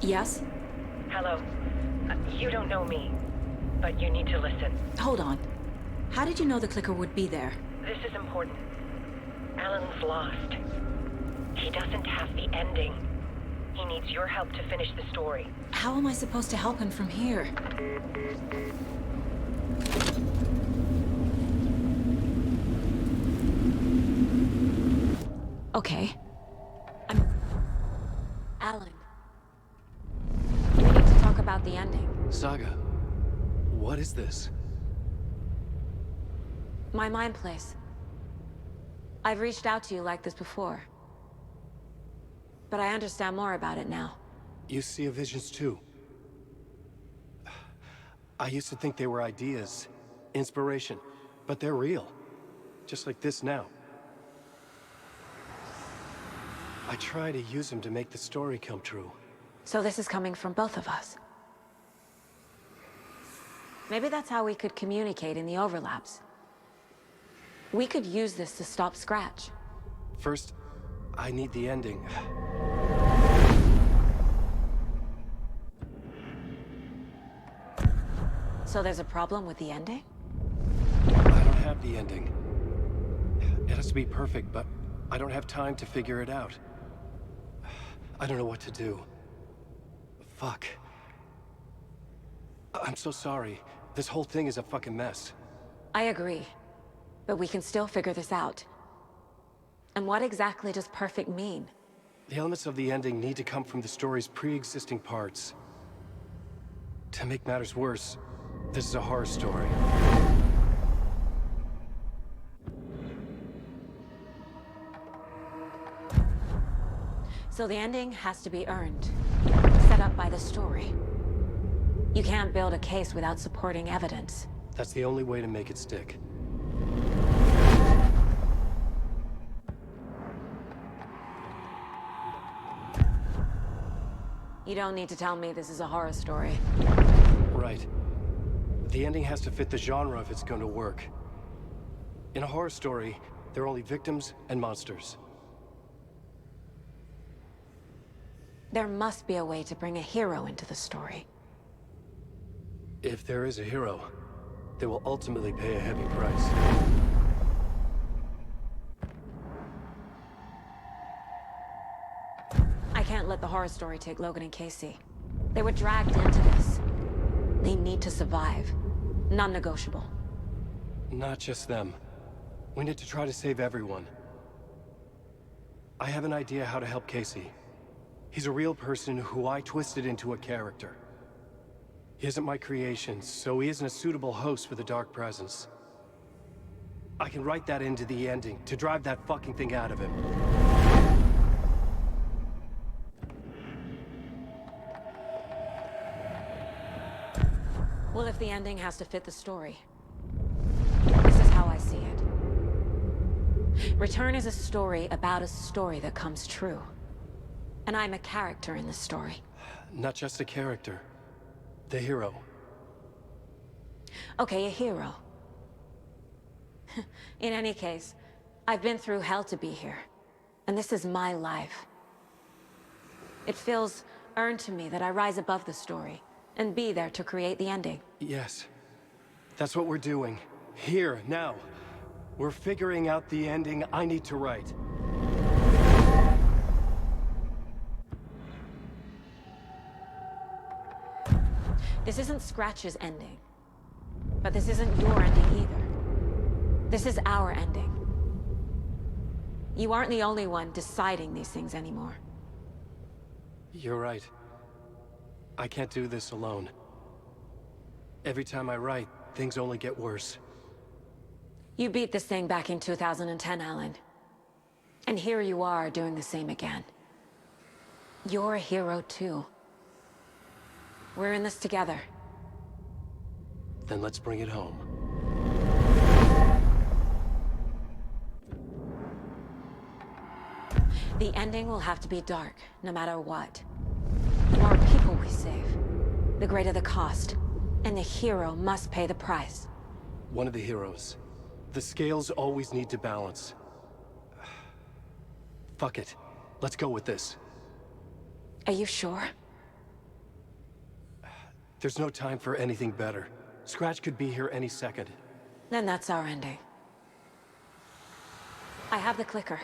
Yes? Hello. You don't know me, but you need to listen. Hold on. How did you know the clicker would be there? This is important. Alan's lost. He doesn't have the ending. He needs your help to finish the story. How am I supposed to help him from here? Okay. Alan. We need to talk about the ending. Saga, what is this? My mind place. I've reached out to you like this before. But I understand more about it now. You see visions too. I used to think they were ideas, inspiration, but they're real. Just like this now. I try to use them to make the story come true. So this is coming from both of us. Maybe that's how we could communicate in the overlaps. We could use this to stop Scratch. First, I need the ending. So there's a problem with the ending? I don't have the ending. It has to be perfect, but I don't have time to figure it out. I don't know what to do. Fuck. I'm so sorry. This whole thing is a fucking mess. I agree. But we can still figure this out. And what exactly does perfect mean? The elements of the ending need to come from the story's pre-existing parts. To make matters worse, this is a horror story. So the ending has to be earned, set up by the story. You can't build a case without supporting evidence. That's the only way to make it stick. You don't need to tell me this is a horror story. Right. The ending has to fit the genre if it's going to work. In a horror story, there are only victims and monsters. There must be a way to bring a hero into the story. If there is a hero, they will ultimately pay a heavy price. I can't let the horror story take Logan and Casey. They were dragged into this. They need to survive. Non-negotiable. Not just them. We need to try to save everyone. I have an idea how to help Casey. He's a real person who I twisted into a character. He isn't my creation, so he isn't a suitable host for the Dark Presence. I can write that into the ending to drive that fucking thing out of him. Well, if the ending has to fit the story, this is how I see it. Return is a story about a story that comes true. And I'm a character in this story. Not just a character. The hero. Okay, a hero. In any case, I've been through hell to be here. And this is my life. It feels earned to me that I rise above the story and be there to create the ending. Yes. That's what we're doing. Here, now. We're figuring out the ending I need to write. This isn't Scratch's ending. But this isn't your ending either. This is our ending. You aren't the only one deciding these things anymore. You're right. I can't do this alone. Every time I write, things only get worse. You beat this thing back in 2010, Alan. And here you are doing the same again. You're a hero too. We're in this together. Then let's bring it home. The ending will have to be dark, no matter what. The more people we save, the greater the cost. And the hero must pay the price. One of the heroes. The scales always need to balance. Fuck it. Let's go with this. Are you sure? There's no time for anything better. Scratch could be here any second. Then that's our ending. I have the clicker.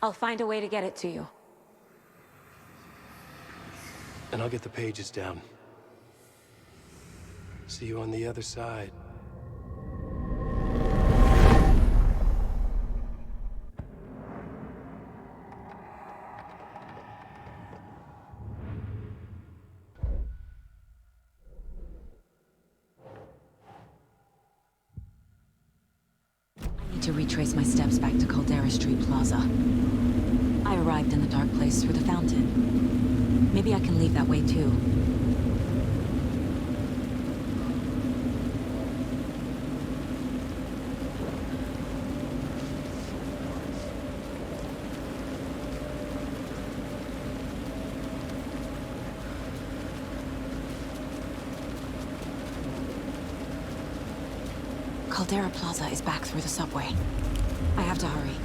I'll find a way to get it to you. And I'll get the pages down. See you on the other side. To retrace my steps back to Caldera Street Plaza. I arrived in the dark place through the fountain. Maybe I can leave that way too. Caldera Plaza is back through the subway. I have to hurry.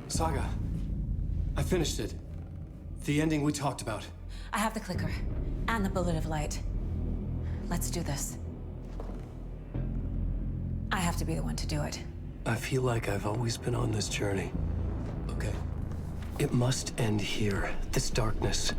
Saga, I finished it. The ending we talked about. I have the clicker and the bullet of light. Let's do this. I have to be the one to do it. I feel like I've always been on this journey. Okay. It must end here. This darkness.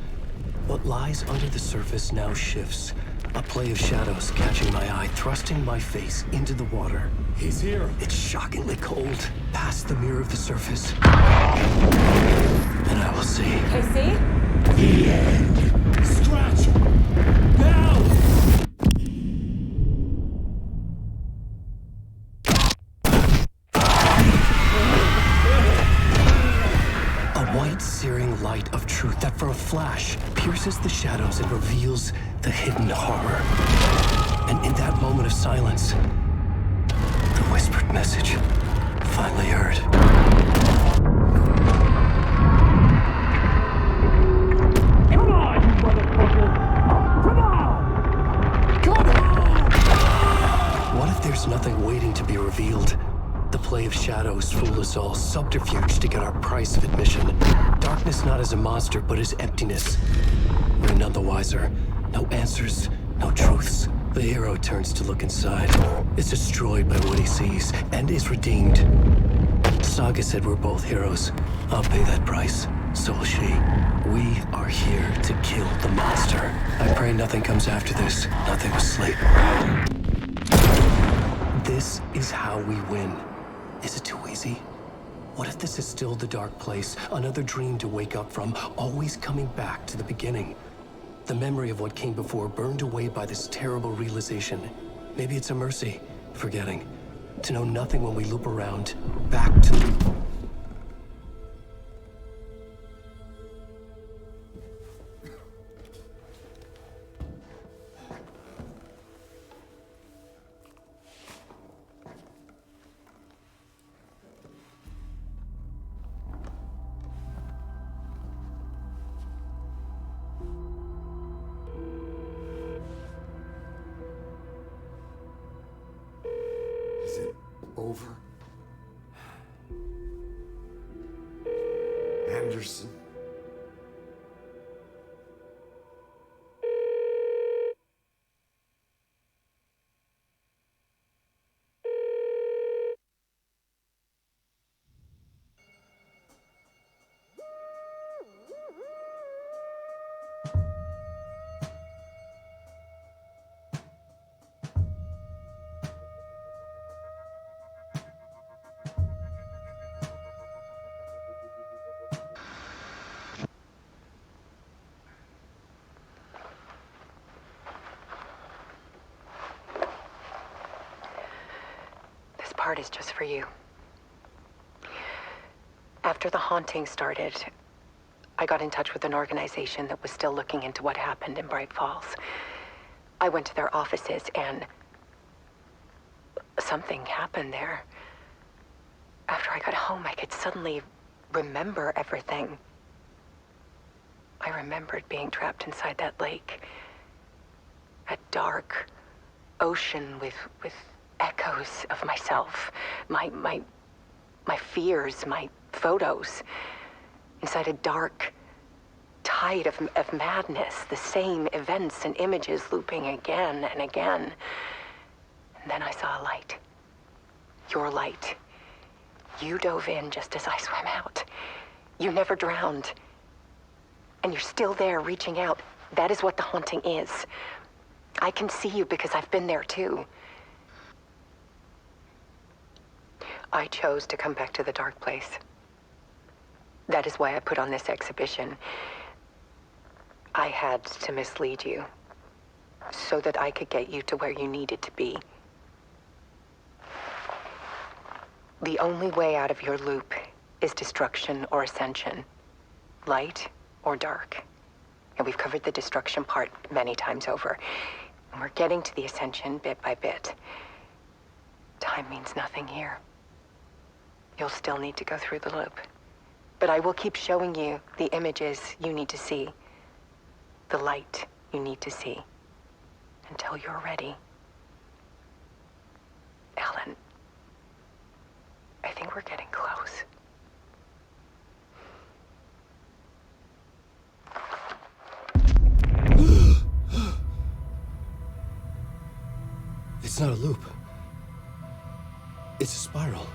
What lies under the surface now shifts. A play of shadows catching my eye, thrusting my face into the water. He's here. It's shockingly cold, past the mirror of the surface. And I will see. Casey? The end. Scratch! Now! A white, searing light of truth that for a flash pierces the shadows and reveals the hidden horror. And in that moment of silence, the whispered message finally heard. Come on, you motherfucker! Come on! Come on! What if there's nothing waiting to be revealed? The play of shadows fool us all, subterfuge to get our price of admission. Darkness not as a monster, but as emptiness. We're none the wiser. No answers, no truths. The hero turns to look inside, is destroyed by what he sees, and is redeemed. Saga said we're both heroes. I'll pay that price. So will she. We are here to kill the monster. I pray nothing comes after this. Nothing was sleep. This is how we win. Is it too easy? What if this is still the dark place? Another dream to wake up from, always coming back to the beginning. The memory of what came before burned away by this terrible realization. Maybe it's a mercy, forgetting. To know nothing when we loop around, back to the... Is it over? Anderson? This part is just for you. After the haunting started, I got in touch with an organization that was still looking into what happened in Bright Falls. I went to their offices and something happened there. After I got home, I could suddenly remember everything. I remembered being trapped inside that lake. A dark ocean with echoes of myself. My fears, my photos. Inside a dark tide of madness. The same events and images looping again and again. And then I saw a light. Your light. You dove in just as I swam out. You never drowned. And you're still there reaching out. That is what the haunting is. I can see you because I've been there too. I chose to come back to the dark place. That is why I put on this exhibition. I had to mislead you so that I could get you to where you needed to be. The only way out of your loop is destruction or ascension, light or dark. And we've covered the destruction part many times over. And we're getting to the ascension bit by bit. Time means nothing here. You'll still need to go through the loop. But I will keep showing you the images you need to see, the light you need to see, until you're ready. Alan, I think we're getting close. It's not a loop. It's a spiral.